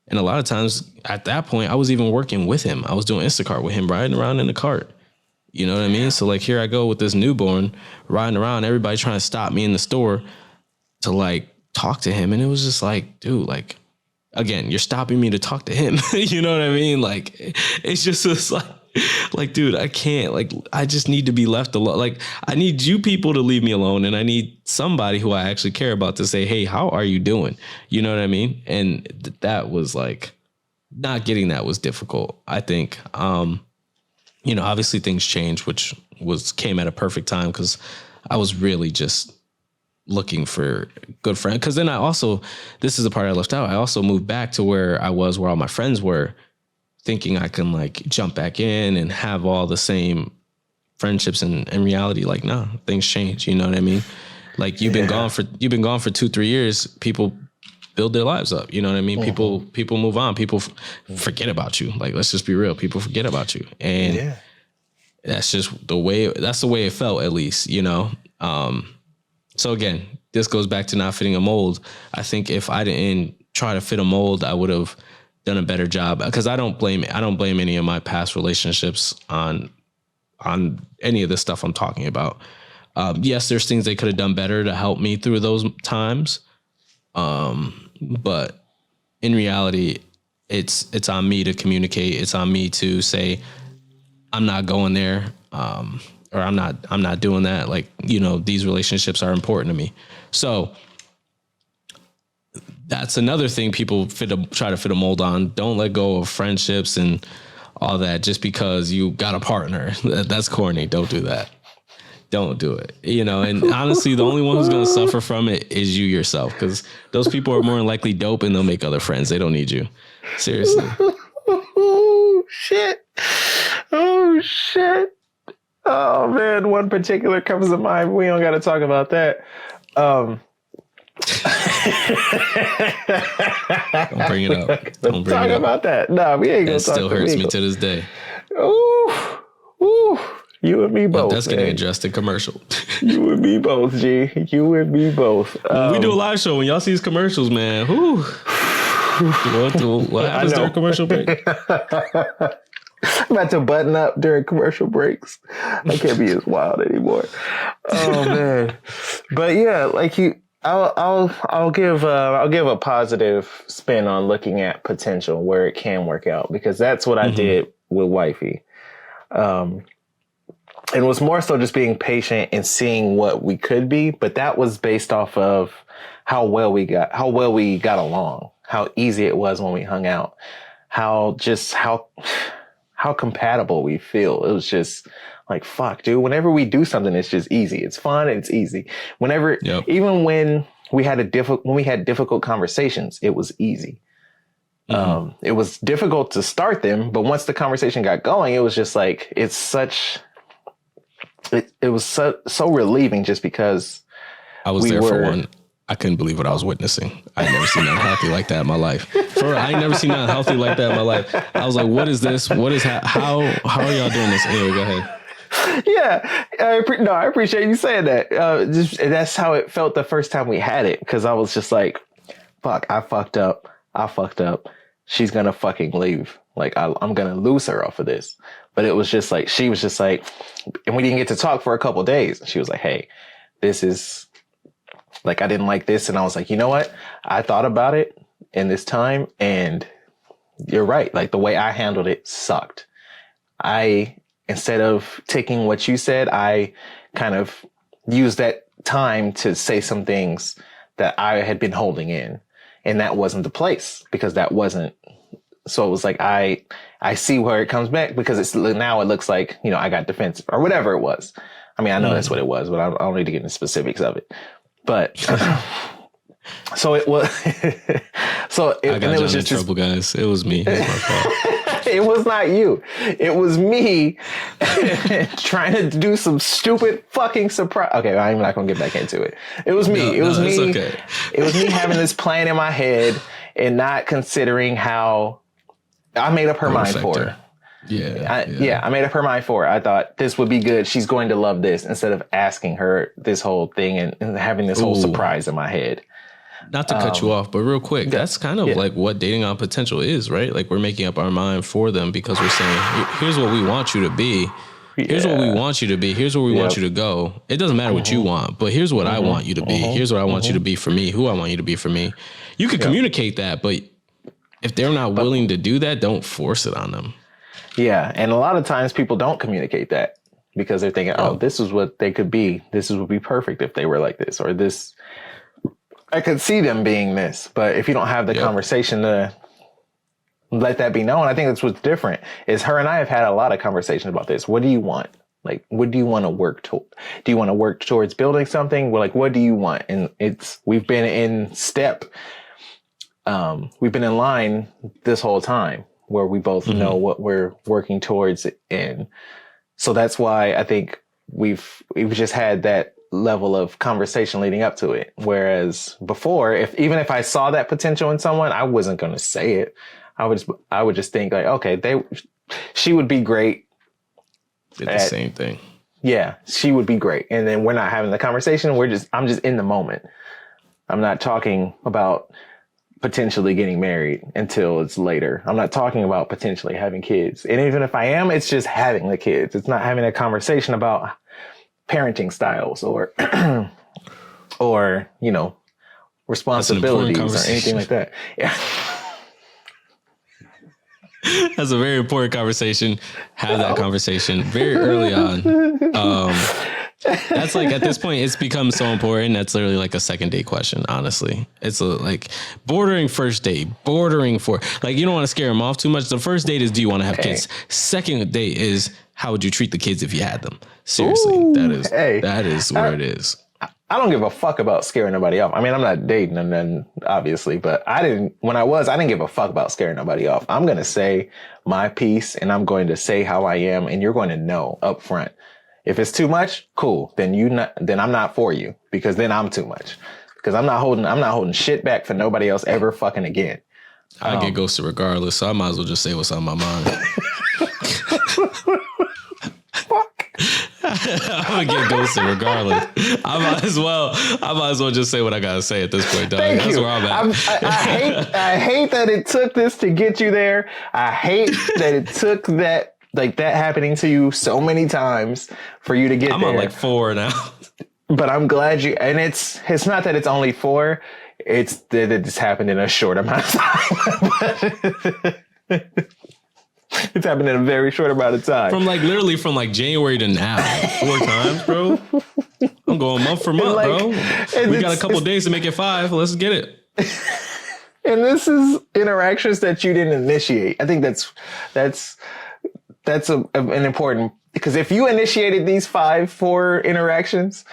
And a lot of times at that point, I was even working with him. I was doing Instacart with him, riding around in the cart. You know what I mean? So like, here I go with this newborn riding around, everybody trying to stop me in the store to like talk to him. And it was just like, dude, like, again, you're stopping me to talk to him. You know what I mean? Like, it's just this like, dude, I can't, like, I just need to be left alone. Like, I need you people to leave me alone. And I need somebody who I actually care about to say, hey, how are you doing? You know what I mean? And that was like, not getting that was difficult, I think. You know, obviously things changed, which came at a perfect time because I was really just looking for good friends. Because then this is the part I left out. I also moved back to where I was, where all my friends were, thinking I can like jump back in and have all the same friendships. And in reality, like, nah, things change. You know what I mean? Like you've been gone for 2-3 years. People build their lives up. You know what I mean? People move on. People forget about you. Like, let's just be real. People forget about you. And that's just the way it felt, at least, you know? So again, this goes back to not fitting a mold. I think if I didn't try to fit a mold, I would have done a better job, because I don't blame any of my past relationships on any of this stuff I'm talking about. Yes, there's things they could have done better to help me through those times. But in reality, it's on me to communicate. It's on me to say, I'm not going there. Or I'm not doing that. Like, you know, these relationships are important to me. So that's another thing people try to fit a mold on. Don't let go of friendships and all that just because you got a partner. That's corny. Don't do that. Don't do it. You know, and honestly, the only one who's going to suffer from it is you yourself, because those people are more than likely dope and they'll make other friends. They don't need you. Seriously. Oh, shit. Oh, shit. Oh, man. One particular comes to mind. We don't got to talk about that. Don't bring it up. Don't bring talk it up. About that. No, we ain't going to talk. That still hurts me to this day. Ooh. You and me both. But that's getting addressed in commercial. You and me both, G. You and me both. When we do a live show, when y'all see these commercials, man, whew. What happens during commercial break? I'm about to button up during commercial breaks. I can't be as wild anymore. Oh man. But yeah, like I'll give a positive spin on looking at potential where it can work out, because that's what I did with wifey. It was more so just being patient and seeing what we could be, but that was based off of how well we got along, how easy it was when we hung out, how compatible we feel. It was just like, fuck, dude, whenever we do something, it's just easy. It's fun. It's easy. Even when we had difficult conversations, it was easy. It was difficult to start them, but once the conversation got going, it was just like, it was so relieving, just because I was there for one. I couldn't believe what I was witnessing. I ain't never seen nothing healthy like that in my life. For real, I ain't never seen nothing healthy like that in my life. I was like, what is this? What is how are y'all doing this? Anyway, go ahead. Yeah, I appreciate you saying that. That's how it felt the first time we had it, because I was just like, fuck, I fucked up. she's going to fucking leave. Like, I'm going to lose her off of this. But it was just like, she was just like, and we didn't get to talk for a couple of days. She was like, hey, this is like, I didn't like this. And I was like, you know what? I thought about it in this time, and you're right. Like, the way I handled it sucked. Instead of taking what you said, I kind of used that time to say some things that I had been holding in, and that wasn't the place, because that wasn't. So it was like, I see where it comes back, because now it looks like, you know, I got defensive or whatever it was. I mean, I know that's what it was, but I don't need to get into specifics of it. But so it was, and it was just trouble, guys. It was me. It was my fault. It was not you. It was me trying to do some stupid fucking surprise. Okay, I'm not going to get back into it. It was me. It was me. Okay. It was me having this plan in my head and not considering how I made up her mind for her. Yeah, I made up her mind for her. I thought this would be good. She's going to love this, instead of asking her this whole thing and having this whole surprise in my head. Not to cut you off, but real quick, that's kind of like what dating on potential is, right? Like, we're making up our mind for them, because we're saying, here's what we want you to be. Here's what we want you to be. Here's where we want you to go. It doesn't matter what you want, but here's what I want you to be. Here's what I want you to be for me. Who I want you to be for me. You can communicate that, but if they're not willing to do that, don't force it on them. Yeah. And a lot of times people don't communicate that, because they're thinking, oh, this is what they could be. This would be perfect if they were like this, or this. I could see them being this. But if you don't have the conversation to let that be known, I think that's what's different. Is her and I have had a lot of conversations about this. What do you want? Like, what do you want to work toward? Do you want to work towards building something? Well, like, what do you want? And we've been in step. We've been in line this whole time, where we both know what we're working towards. And so that's why I think we've just had that level of conversation leading up to it. Whereas before, even if I saw that potential in someone, I wasn't going to say it. I would just think like, okay, she would be great. Did the same thing. Yeah, she would be great. And then we're not having the conversation. I'm just in the moment. I'm not talking about potentially getting married until it's later. I'm not talking about potentially having kids. And even if I am, it's just having the kids. It's not having a conversation about parenting styles or, you know, responsibilities or anything like that. Yeah. That's a very important conversation. Have that conversation very early on. That's like, at this point, it's become so important. That's literally like a second date question. Honestly, it's like bordering first date, bordering for, like, you don't want to scare them off too much. The first date is, do you want to have kids? Second date is, how would you treat the kids if you had them? Seriously, that is where it is. I don't give a fuck about scaring nobody off. I mean, I'm not dating and then obviously, but I didn't give a fuck about scaring nobody off. I'm going to say my piece, and I'm going to say how I am, and you're going to know up front. If it's too much, cool. Then I'm not for you, because then I'm too much, because I'm not holding shit back for nobody else ever fucking again. I get ghosted regardless, so I might as well just say what's on my mind. I'm gonna get ghosted regardless. I might as well just say what I gotta say at this point, dog. That's where I'm at. I hate that it took this to get you there. I hate that it took that happening to you so many times for you to get there. I'm on like 4 now. But I'm glad and it's not that it's only 4. It's that it's happened in a short amount of time. It's happened in a very short amount of time. From January to now, 4 times, bro. I'm going month for month, bro. We got a couple days to make it 5. Let's get it. And this is interactions that you didn't initiate. I think that's an important, because if you initiated these 4 interactions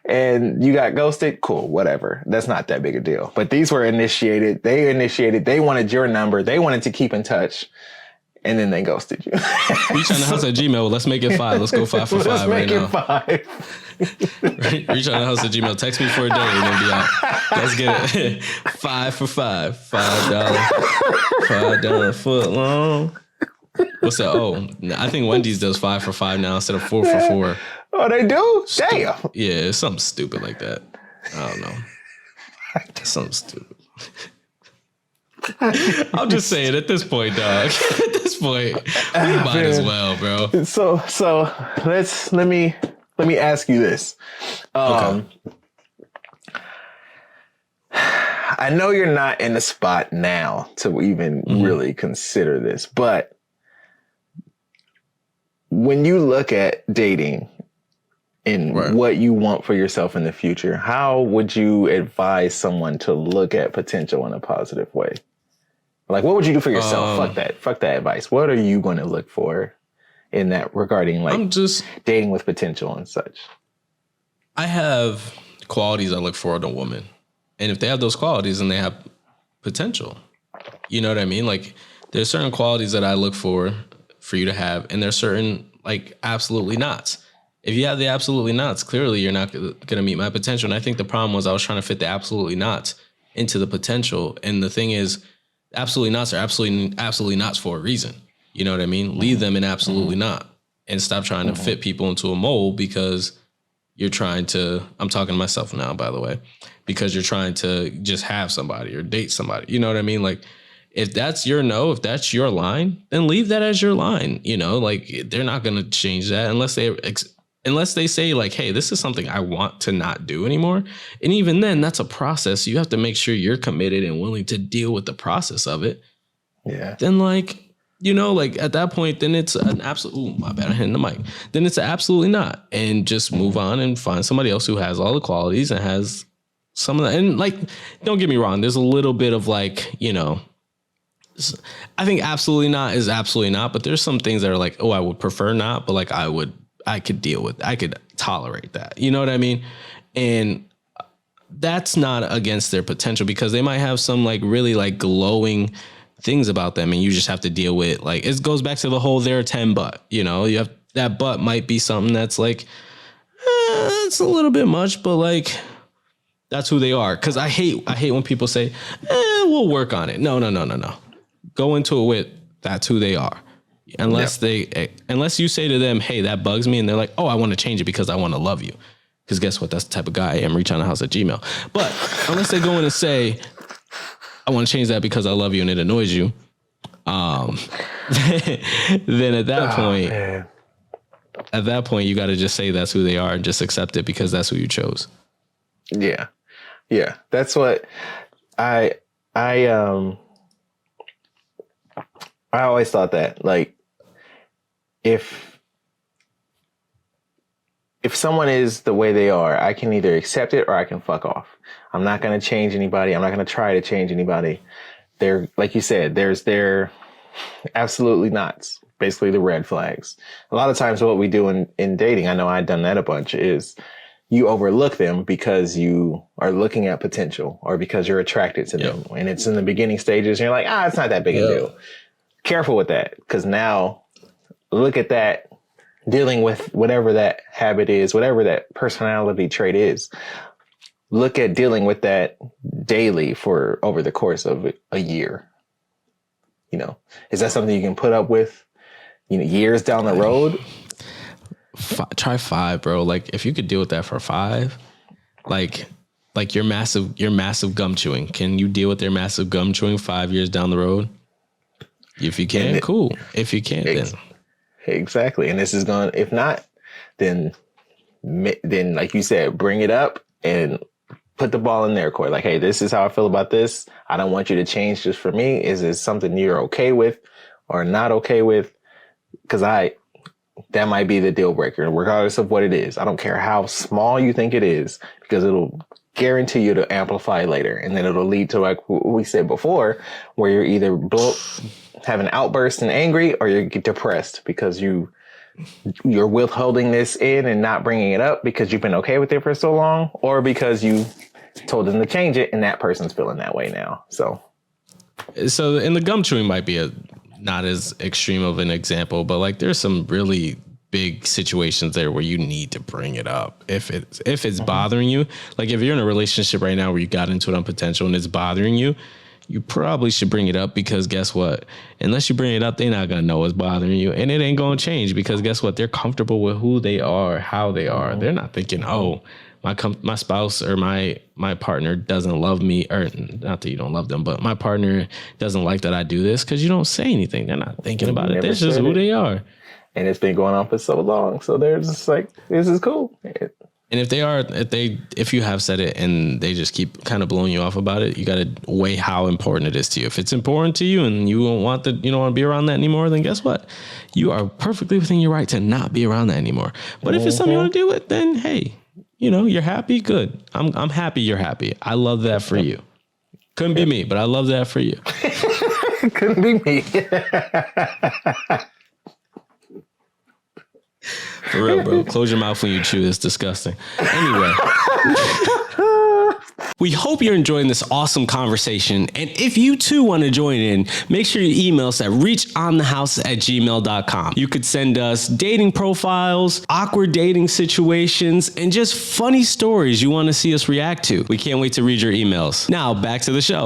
and you got ghosted, cool, whatever. That's not that big a deal. But these were initiated. They wanted your number. They wanted to keep in touch. And then they ghosted you. Reachonthehowse@gmail. Let's make it 5. Let's go 5 for 5 right now. Let's make it 5. Reachonthehowse@gmail. Text me for a day and then be out. Let's get it. 5 for 5. $5 foot long. What's that? Oh, I think Wendy's does 5 for 5 now instead of 4 for 4. Oh, they do? Damn. Yeah, it's something stupid like that. I don't know. Something stupid. I'm just saying at this point, dog. At this point, we might as well, bro. So let me ask you this. Okay. I know you're not in the spot now to even really consider this, but when you look at dating and what you want for yourself in the future, how would you advise someone to look at potential in a positive way? Like, what would you do for yourself? Fuck that advice. What are you going to look for in that regarding like dating with potential and such? I have qualities I look for in a woman. And if they have those qualities, then they have potential. You know what I mean? Like, there's certain qualities that I look for you to have, and there's certain like absolutely nots. If you have the absolutely nots, clearly you're not going to meet my potential. And I think the problem was I was trying to fit the absolutely nots into the potential. And the thing is, absolutely nots are absolutely nots for a reason. You know what I mean? Leave them in absolutely not, and stop trying to fit people into a mold because you're trying to, I'm talking to myself now, by the way, because you're trying to just have somebody or date somebody. You know what I mean? Like, if that's your no, if that's your line, then leave that as your line. You know, like, they're not going to change that unless they say like, hey, this is something I want to not do anymore. And even then, that's a process. You have to make sure you're committed and willing to deal with the process of it. Yeah. Then like, you know, like at that point, then it's an absolute, my bad, I hit the mic. Then it's absolutely not. And just move on and find somebody else who has all the qualities and has some of that. And like, don't get me wrong, there's a little bit of like, you know, I think absolutely not is absolutely not, but there's some things that are like, oh, I would prefer not, but like I could deal with, I could tolerate that. You know what I mean? And that's not against their potential, because they might have some like really like glowing things about them, and you just have to deal with, like, it goes back to the whole they're 10 butt, you know, you have that butt might be something that's like, it's a little bit much, but like, that's who they are. Cause I hate when people say, we'll work on it. No. Go into it with, that's who they are. Unless you say to them, hey, that bugs me. And they're like, oh, I want to change it because I want to love you. Because guess what? That's the type of guy I am, reachonthehowse@gmail. But unless they go in and say, I want to change that because I love you and it annoys you. Then at that point, you got to just say that's who they are and just accept it because that's who you chose. Yeah. Yeah. That's what I always thought that, like, if someone is the way they are, I can either accept it or I can fuck off. I'm not going to change anybody. I'm not going to try to change anybody. They're, like you said, there's their absolutely nots, basically the red flags. A lot of times what we do in dating, I know I've done that a bunch, is you overlook them because you are looking at potential or because you're attracted to them. And it's in the beginning stages and you're like, it's not that big a deal. Careful with that, because now look at that, dealing with whatever that habit is, whatever that personality trait is. Look at dealing with that daily for over the course of a year. You know, is that something you can put up with, you know, years down the road? Try 5, bro. Like, if you could deal with that for 5, like your massive gum chewing. Can you deal with their massive gum chewing 5 years down the road? If you can, cool. If you can't, then exactly. And this is going, if not, then like you said, bring it up and put the ball in their court. Like, hey, this is how I feel about this. I don't want you to change just for me. Is it something you're okay with or not okay with? Because that might be the deal breaker, regardless of what it is. I don't care how small you think it is, because it'll guarantee you to amplify later. And then it'll lead to, like we said before, where you're either have an outburst and angry, or you get depressed because you're withholding this in and not bringing it up because you've been okay with it for so long, or because you told them to change it and that person's feeling that way now. So and the gum chewing might be not as extreme of an example, but like there's some really big situations there where you need to bring it up. If it's bothering you, like if you're in a relationship right now where you got into it on potential and it's bothering you, you probably should bring it up, because guess what? Unless you bring it up, they're not going to know what's bothering you, and it ain't going to change, because guess what? They're comfortable with who they are, how they are. They're not thinking, oh, my spouse or my partner doesn't love me, or not that you don't love them, but my partner doesn't like that I do this, because you don't say anything. They're not thinking about it. That's just who they are. And it's been going on for so long. So they're just like, this is cool. And if you have said it and they just keep kind of blowing you off about it, you got to weigh how important it is to you. If it's important to you and you don't want to be around that anymore, then guess what? You are perfectly within your right to not be around that anymore. But if it's something you want to do with, then hey, you're happy. Good. I'm happy you're happy. I love that for you. Couldn't be me, but I love that for you. Couldn't be me. For real, bro. Close your mouth when you chew. It's disgusting. Anyway. We hope you're enjoying this awesome conversation. And if you too want to join in, make sure you email us at reachonthehowse@gmail.com. You could send us dating profiles, awkward dating situations, and just funny stories you want to see us react to. We can't wait to read your emails. Now, back to the show.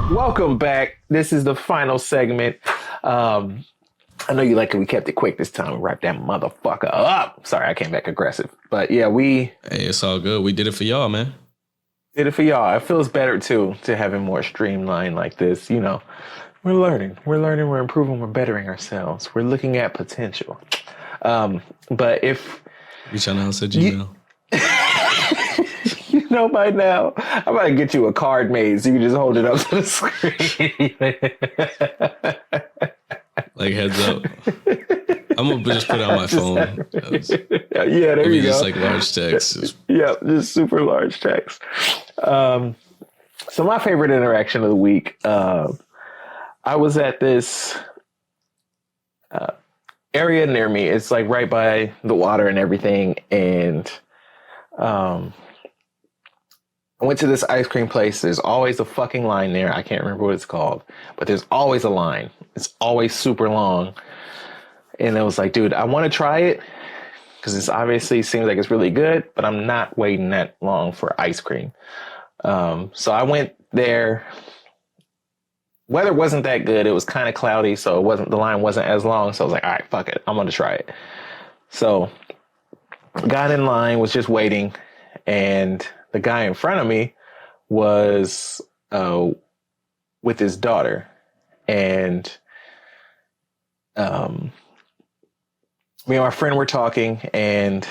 Welcome back. This is the final segment. I know you like it. We kept it quick this time. We wrapped that motherfucker up. Sorry, I came back aggressive. But yeah, Hey, it's all good. We did it for y'all, man. Did it for y'all. It feels better, too, to have it more streamlined like this. We're learning. We're improving. We're bettering ourselves. We're looking at potential. But if... Reachonthehowse at Gmail. By now, I'm about to get you a card made so you can just hold it up to the screen. Like, heads up. I'm going to just put it on my phone. Yeah, there you go. Just like large text. Yeah, just super large text. So my favorite interaction of the week, I was at this area near me. It's like right by the water and everything. And I went to this ice cream place. There's always a fucking line there. I can't remember what it's called, but there's always a line. It's always super long. And I was like, dude, I want to try it because this obviously seems like it's really good, but I'm not waiting that long for ice cream. So I went there. Weather wasn't that good. It was kind of cloudy, so the line wasn't as long. So I was like, all right, fuck it. I'm going to try it. So got in line, was just waiting, and the guy in front of me was with his daughter, and me and my friend were talking, and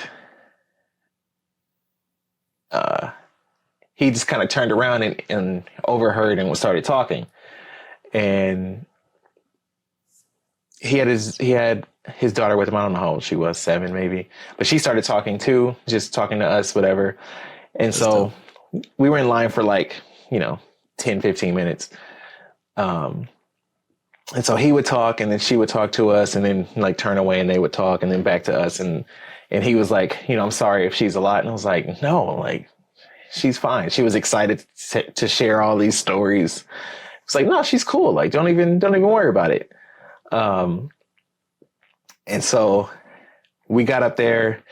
he just kind of turned around and overheard and started talking, and he had his daughter with him. I don't know how old she was, 7 maybe, but she started talking too, just talking to us, whatever. And so we were in line for 10, 15 minutes. And so he would talk, and then she would talk to us, and then turn away, and they would talk, and then back to us. And he was like, I'm sorry if she's a lot. And I was like, no, she's fine. She was excited to share all these stories. It's like, no, she's cool. Don't even worry about it. And so we got up there.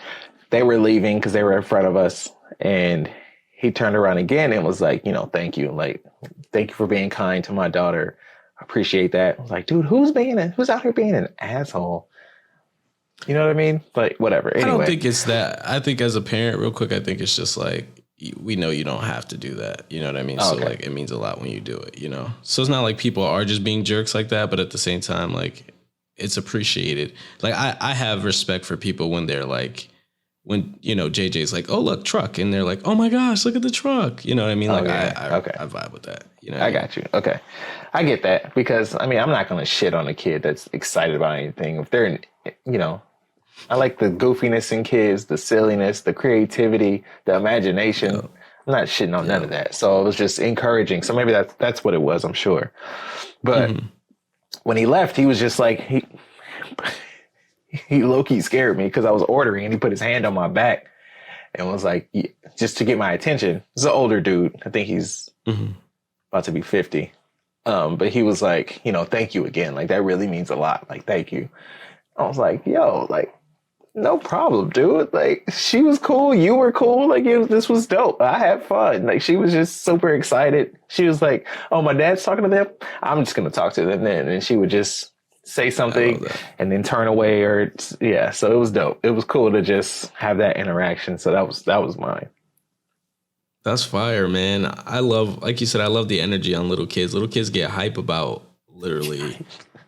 They were leaving because they were in front of us. And he turned around again and was like, thank you. Thank you for being kind to my daughter. I appreciate that. I was like, dude, who's out here being an asshole? You know what I mean? Whatever. Anyway. I don't think it's that. I think as a parent, real quick, I think it's just we know you don't have to do that. You know what I mean? Okay. So it means a lot when you do it, So it's not like people are just being jerks like that, but at the same time, it's appreciated. I have respect for people when they're when, JJ's like, oh, look, truck. And they're like, oh, my gosh, look at the truck. You know what I mean? Okay. I vibe with that. I got you. Okay. I get that because, I'm not going to shit on a kid that's excited about anything. If they're, I like the goofiness in kids, the silliness, the creativity, the imagination. I'm not shitting on none of that. So it was just encouraging. So maybe that's what it was, I'm sure. But when he left, he was just he low-key scared me because I was ordering, and he put his hand on my back and was like, just to get my attention. He's an older dude. I think he's about to be 50. But he was like, thank you again. That really means a lot. Thank you. I was like, yo, no problem, dude. She was cool. You were cool. This was dope. I had fun. She was just super excited. She was like, oh, my dad's talking to them. I'm just going to talk to them then. And she would just say something and then turn away, or yeah. So it was dope. It was cool to just have that interaction. So that was mine. That's fire, man. I love, like you said, I love the energy on little kids. Little kids get hype about literally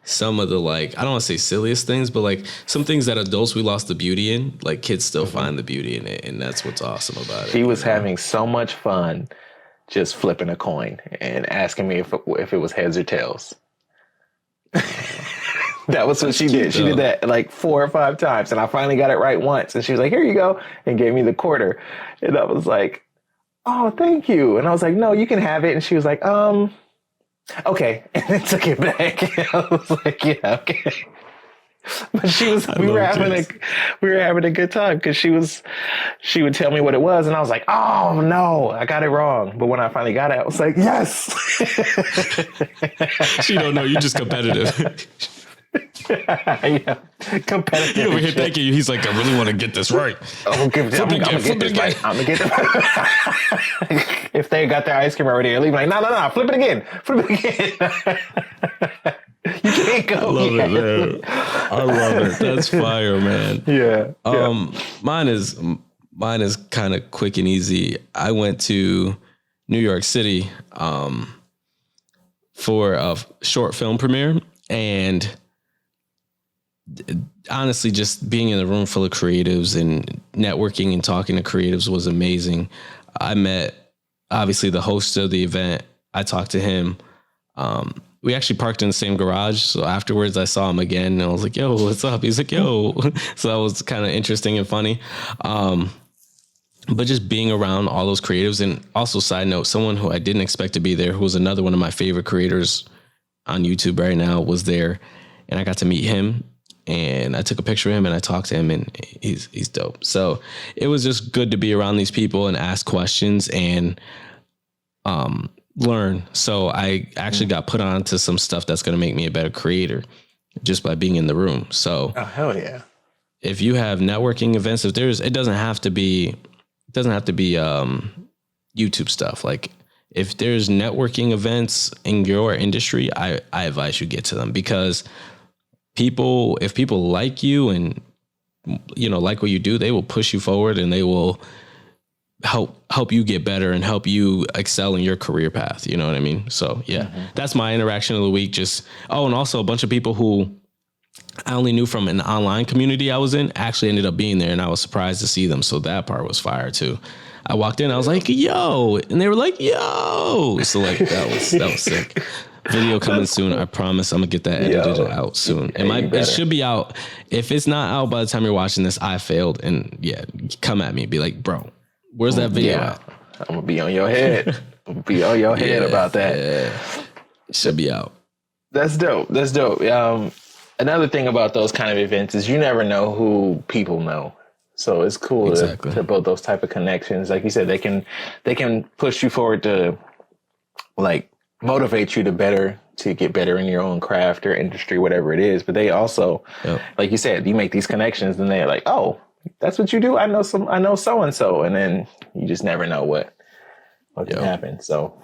some of the, like, I don't want to say silliest things, but like some things that adults we lost the beauty in, like kids still find the beauty in it. And that's what's awesome about it. She was having so much fun just flipping a coin and asking me if it was heads or tails. That was what she did. She did that like 4 or 5 times. And I finally got it right once. And she was like, here you go. And gave me the quarter. And I was like, oh, thank you. And I was like, no, you can have it. And she was like, okay. And then took it back. And I was like, yeah, okay. But we were having a good time because she would tell me what it was. And I was like, oh no, I got it wrong. But when I finally got it, I was like, yes. She don't know. You're just competitive. Yeah, competitive. You over here thinking he's like, I really want to get this right. I'm gonna get this right. I'm gonna get it. If they got their ice cream already, they're leaving like, no, flip it again. You can't go. I love it, man. I love it. That's fire, man. Yeah. Mine is kind of quick and easy. I went to New York City for a short film premiere, and honestly, just being in a room full of creatives and networking and talking to creatives was amazing. I met, obviously, the host of the event. I talked to him. We actually parked in the same garage. So afterwards I saw him again and I was like, yo, what's up? He's like, yo. So that was kind of interesting and funny. But just being around all those creatives, and also side note, someone who I didn't expect to be there, who was another one of my favorite creators on YouTube right now, was there. And I got to meet him. And I took a picture of him and I talked to him, and he's dope. So it was just good to be around these people and ask questions and learn. So I actually got put on to some stuff that's going to make me a better creator just by being in the room. So oh, hell yeah. If you have networking events, it doesn't have to be YouTube stuff. Like if there's networking events in your industry, I advise you get to them, because if people like you and, you know, like what you do, they will push you forward and they will help you get better and help you excel in your career path. You know what I mean? So yeah, That's my interaction of the week. And also a bunch of people who I only knew from an online community I was in actually ended up being there, and I was surprised to see them. So that part was fire too. I walked in, I was like, yo, and they were like, yo. So like, that was sick. Video coming soon. I promise I'm gonna get that edited out soon. It should be out. If it's not out by the time you're watching this, I failed. And yeah, come at me. Be like, bro, where's that video at? I'm gonna be on your head. About that. Yeah. It should be out. That's dope. Another thing about those kind of events is you never know who people know. So it's cool to build those type of connections. Like you said, they can push you forward to like motivate you to get better in your own craft or industry, whatever it is. But they also, like you said, you make these connections and they're like, oh, that's what you do. I know so-and-so. And then you just never know what can happen. So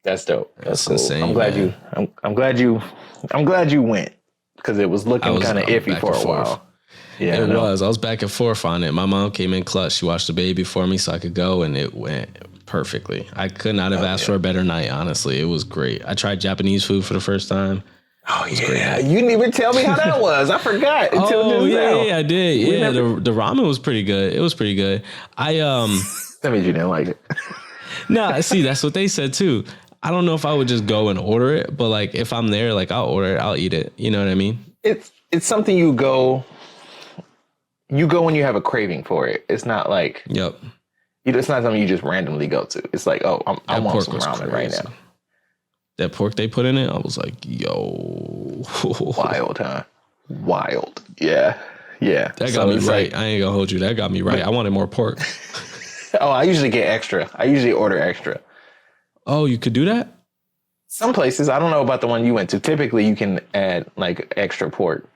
that's dope. That's cool. Insane, I'm glad you went, because it was looking kind of iffy for a while. Yeah, it was. I was back and forth on it. My mom came in clutch. She watched the baby for me so I could go, and it went perfectly. I could not have asked for a better night, honestly. It was great. I tried Japanese food for the first time. Oh, yeah. You didn't even tell me how that was. I forgot until just now. Yeah, I did. Yeah, the ramen was pretty good. It was pretty good. That means you didn't like it. Nah, see, that's what they said too. I don't know if I would just go and order it, but like if I'm there, like I'll order it, I'll eat it. You know what I mean? It's something you go when you have a craving for it. It's not like it's not something you just randomly go to. It's like, oh, I want some ramen right now. That pork they put in it, I was like, yo. Wild, huh? Wild. Yeah. Yeah. That got me right. Like, I ain't gonna hold you. That got me right. I wanted more pork. Oh, I usually get extra. I usually order extra. Oh, you could do that? Some places. I don't know about the one you went to. Typically, you can add like extra pork.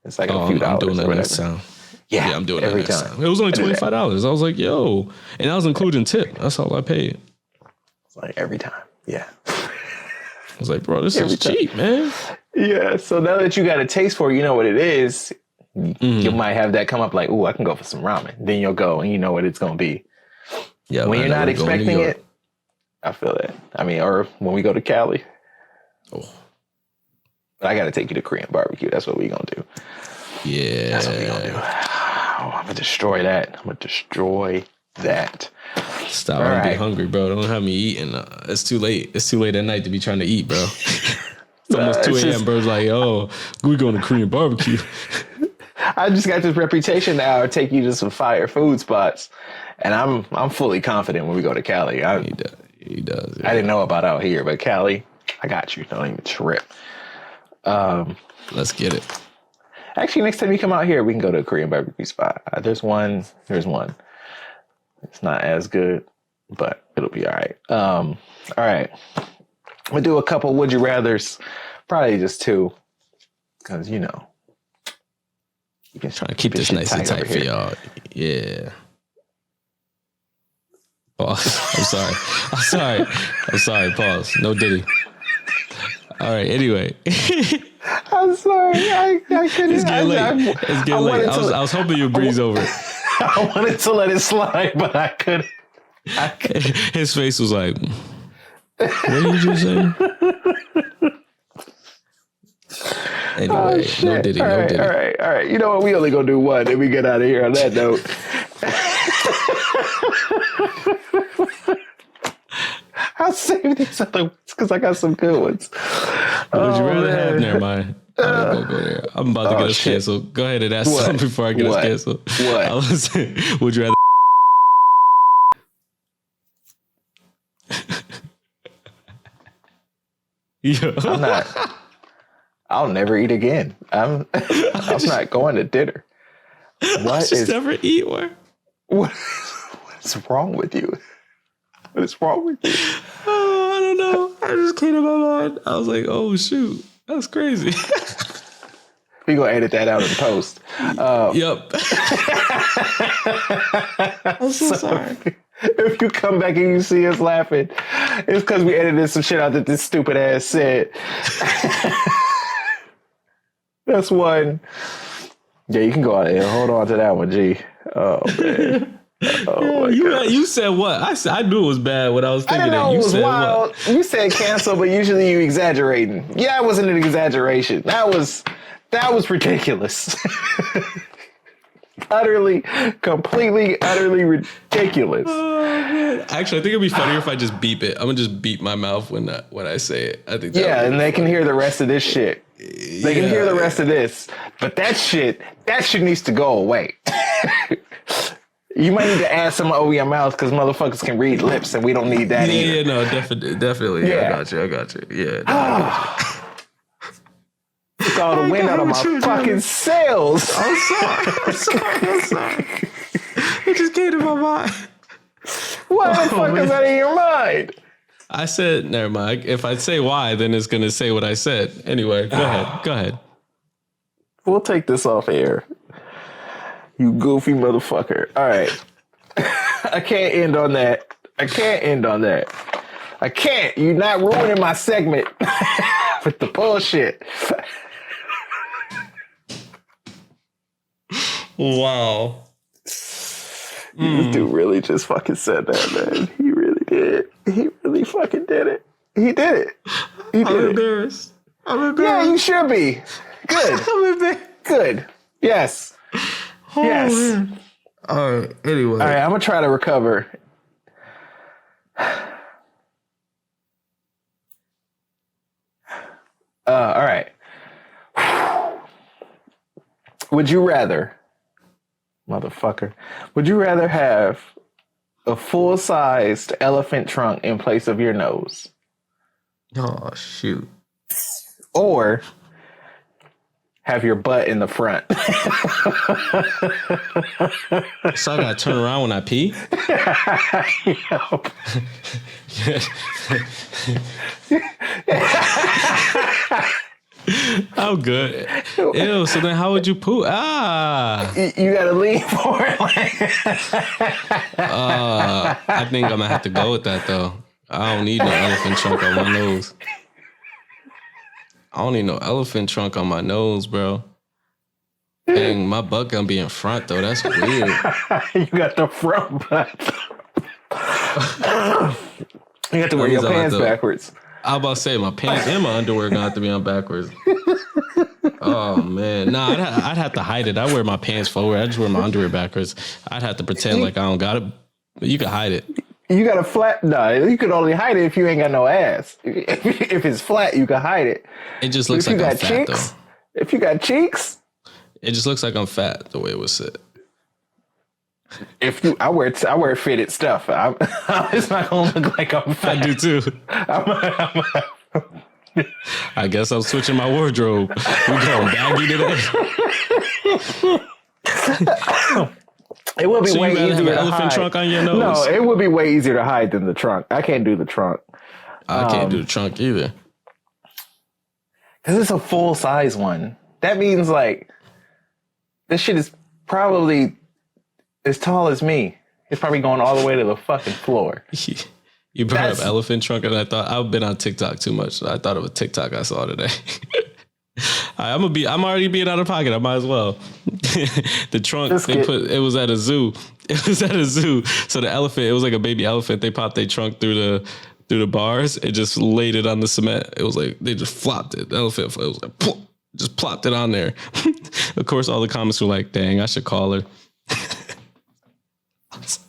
It's like a few dollars. I'm doing that next time. Yeah, I'm doing that every time. It was only $25. I was like, yo. And that was including tip. That's all I paid. It's like every time. Yeah. I was like, bro, this is cheap, man. Yeah. So now that you got a taste for it, you know what it is. You might have that come up like, ooh, I can go for some ramen. Then you'll go and you know what it's going to be. Yeah. When you're not expecting it, I feel that. I mean, or when we go to Cali. Oh. But I got to take you to Korean barbecue. That's what we going to do. Yeah. That's what we going to do. Oh, I'm going to destroy that. I'm going to destroy that. Stop. I'm going to be hungry, bro. Don't have me eating. It's too late. It's too late at night to be trying to eat, bro. It's almost 2 a.m. Bro's like, oh, we going to Korean barbecue. I just got this reputation now. I'll take you to some fire food spots. And I'm fully confident when we go to Cali. He does. Yeah. I didn't know about out here, but Cali, I got you. Don't even trip. Let's get it. Actually, next time you come out here, we can go to a Korean barbecue spot. There's one. It's not as good, but it'll be all right. All right. We'll do a couple would you rathers. Probably just 2. Because, you know. You can try to keep this nice and tight for y'all. Yeah. Pause. I'm sorry. Pause. No Diddy. All right. Anyway. I'm sorry. I couldn't. It's getting late. I was hoping you'd breeze over it. I wanted to let it slide, but I couldn't. His face was like, what did you just say? Anyway, no Diddy. All right. You know what? We only gonna do one, and we get out of here on that note. I'll save these other ones because I got some good ones. Would you rather have? Never mind. Go there. I'm about to get us canceled. Go ahead and ask something before I get us canceled. What? I was saying, would you rather? Yeah. I'm not. I'll never eat again. I'm not going to dinner. Never eat one. What's wrong with you? What is wrong with you? Oh, I don't know. I just came to my mind. I was like, oh shoot, that's crazy. We gonna edit that out in post. Yep. I'm so sorry. If you come back and you see us laughing, it's because we edited some shit out that this stupid ass said. That's one. Yeah, you can go out there. Hold on to that one, G. Oh man. Oh yeah, you said what? I knew it was bad when I was thinking that. You was said wild. What? You said cancel, but usually you exaggerating. Yeah, it wasn't an exaggeration. That was ridiculous. Completely ridiculous. Oh, man. Actually, I think it'd be funnier if I just beep it. I'm gonna just beep my mouth when I say it. I think. And they can hear the rest of this shit. They can hear the rest of this, but that shit needs to go away. You might need to add some over your mouth because motherfuckers can read lips, and we don't need that either. Yeah, no, definitely. Yeah, I got you. Yeah. No, took all the wind out of my fucking sails. I'm sorry. It just came to my mind. What the fuck is out of your mind? I said, never mind. If I say why, then it's going to say what I said. Anyway, go ahead. We'll take this off air. You goofy motherfucker. All right. I can't end on that. I can't. You're not ruining my segment with the bullshit. Wow. This dude really just fucking said that, man. He really did. He really fucking did it. He did it. I'm embarrassed. Yeah, you should be. Good. I'm embarrassed. Good. Yes. Oh, yes. Man. All right. Anyway. All right. I'm gonna try to recover. All right. Would you rather, motherfucker, would you rather have a full-sized elephant trunk in place of your nose? Oh, shoot. Or have your butt in the front? So I gotta turn around when I pee? Oh, good. Ew, so then how would you poo? You gotta lean forward. I think I'm gonna have to go with that, though. I don't need no elephant trunk on my nose. I don't need no elephant trunk on my nose, bro. Dang, my butt gonna be in front though. That's weird. You got the front butt. You have to wear your pants backwards. I was about to say my pants and my underwear gonna have to be on backwards. Oh man, nah, I'd have to hide it. I wear my pants forward. I just wear my underwear backwards. I'd have to pretend like I don't got it. But you can hide it. You got a flat? No, you could only hide it if you ain't got no ass. If it's flat, you can hide it. It just looks like I'm fat though. If you got cheeks, it just looks like I'm fat the way it was sit. If you, I wear fitted stuff. It's not gonna look like I'm fat. I do too. I guess I'm switching my wardrobe. We going baggy today. It would be so way easier have an to elephant hide. Trunk on your nose. No, it would be way easier to hide than the trunk. I can't do the trunk. I can't do the trunk either. Because it's a full size one. That means like this shit is probably as tall as me. It's probably going all the way to the fucking floor. You brought up elephant trunk, and I thought I've been on TikTok too much. I thought of a TikTok I saw today. I'm already being out of pocket. I might as well. The trunk it was at a zoo. It was at a zoo. So the elephant, it was like a baby elephant. They popped their trunk through the bars and just laid it on the cement. It was like they just flopped it. The elephant, it was like just plopped it on there. Of course, all the comments were like, "Dang, I should call her." I was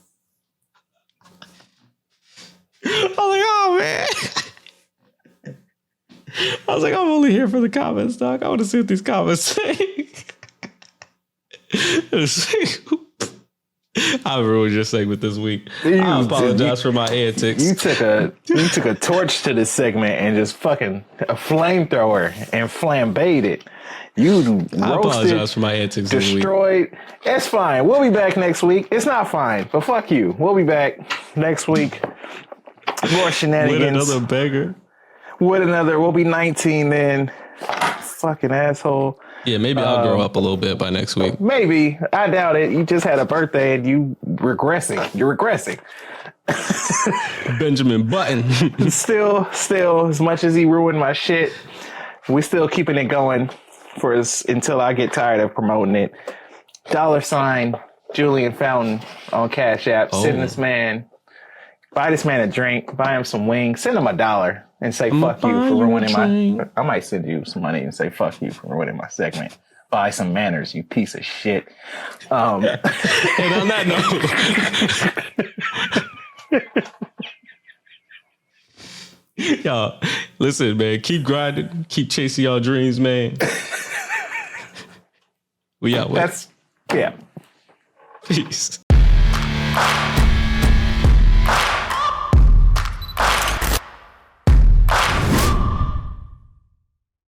like, oh man. I was like, I'm only here for the comments, dog. I want to see what these comments say. I ruined your segment this week. I apologize for my antics. You took a torch to this segment and just fucking a flamethrower and flambéed it. You roasted, I apologize for my antics destroyed. This week. It's fine. We'll be back next week. It's not fine, but fuck you. We'll be back next week. More shenanigans. With another beggar. We'll be 19 then. Fucking asshole. Yeah, maybe I'll grow up a little bit by next week. Maybe. I doubt it. You just had a birthday and you regressing. You're regressing. Benjamin Button. Still, as much as he ruined my shit, we still keeping it going until I get tired of promoting it. $, Julian Fountain on Cash App. Send this man. Buy this man a drink, buy him some wings, send him $1 and say fuck you for ruining I might send you some money and say fuck you for ruining my segment. Buy some manners, you piece of shit. And on that note, y'all, listen, man, keep grinding, keep chasing y'all dreams, man. We out with. Yeah. Peace.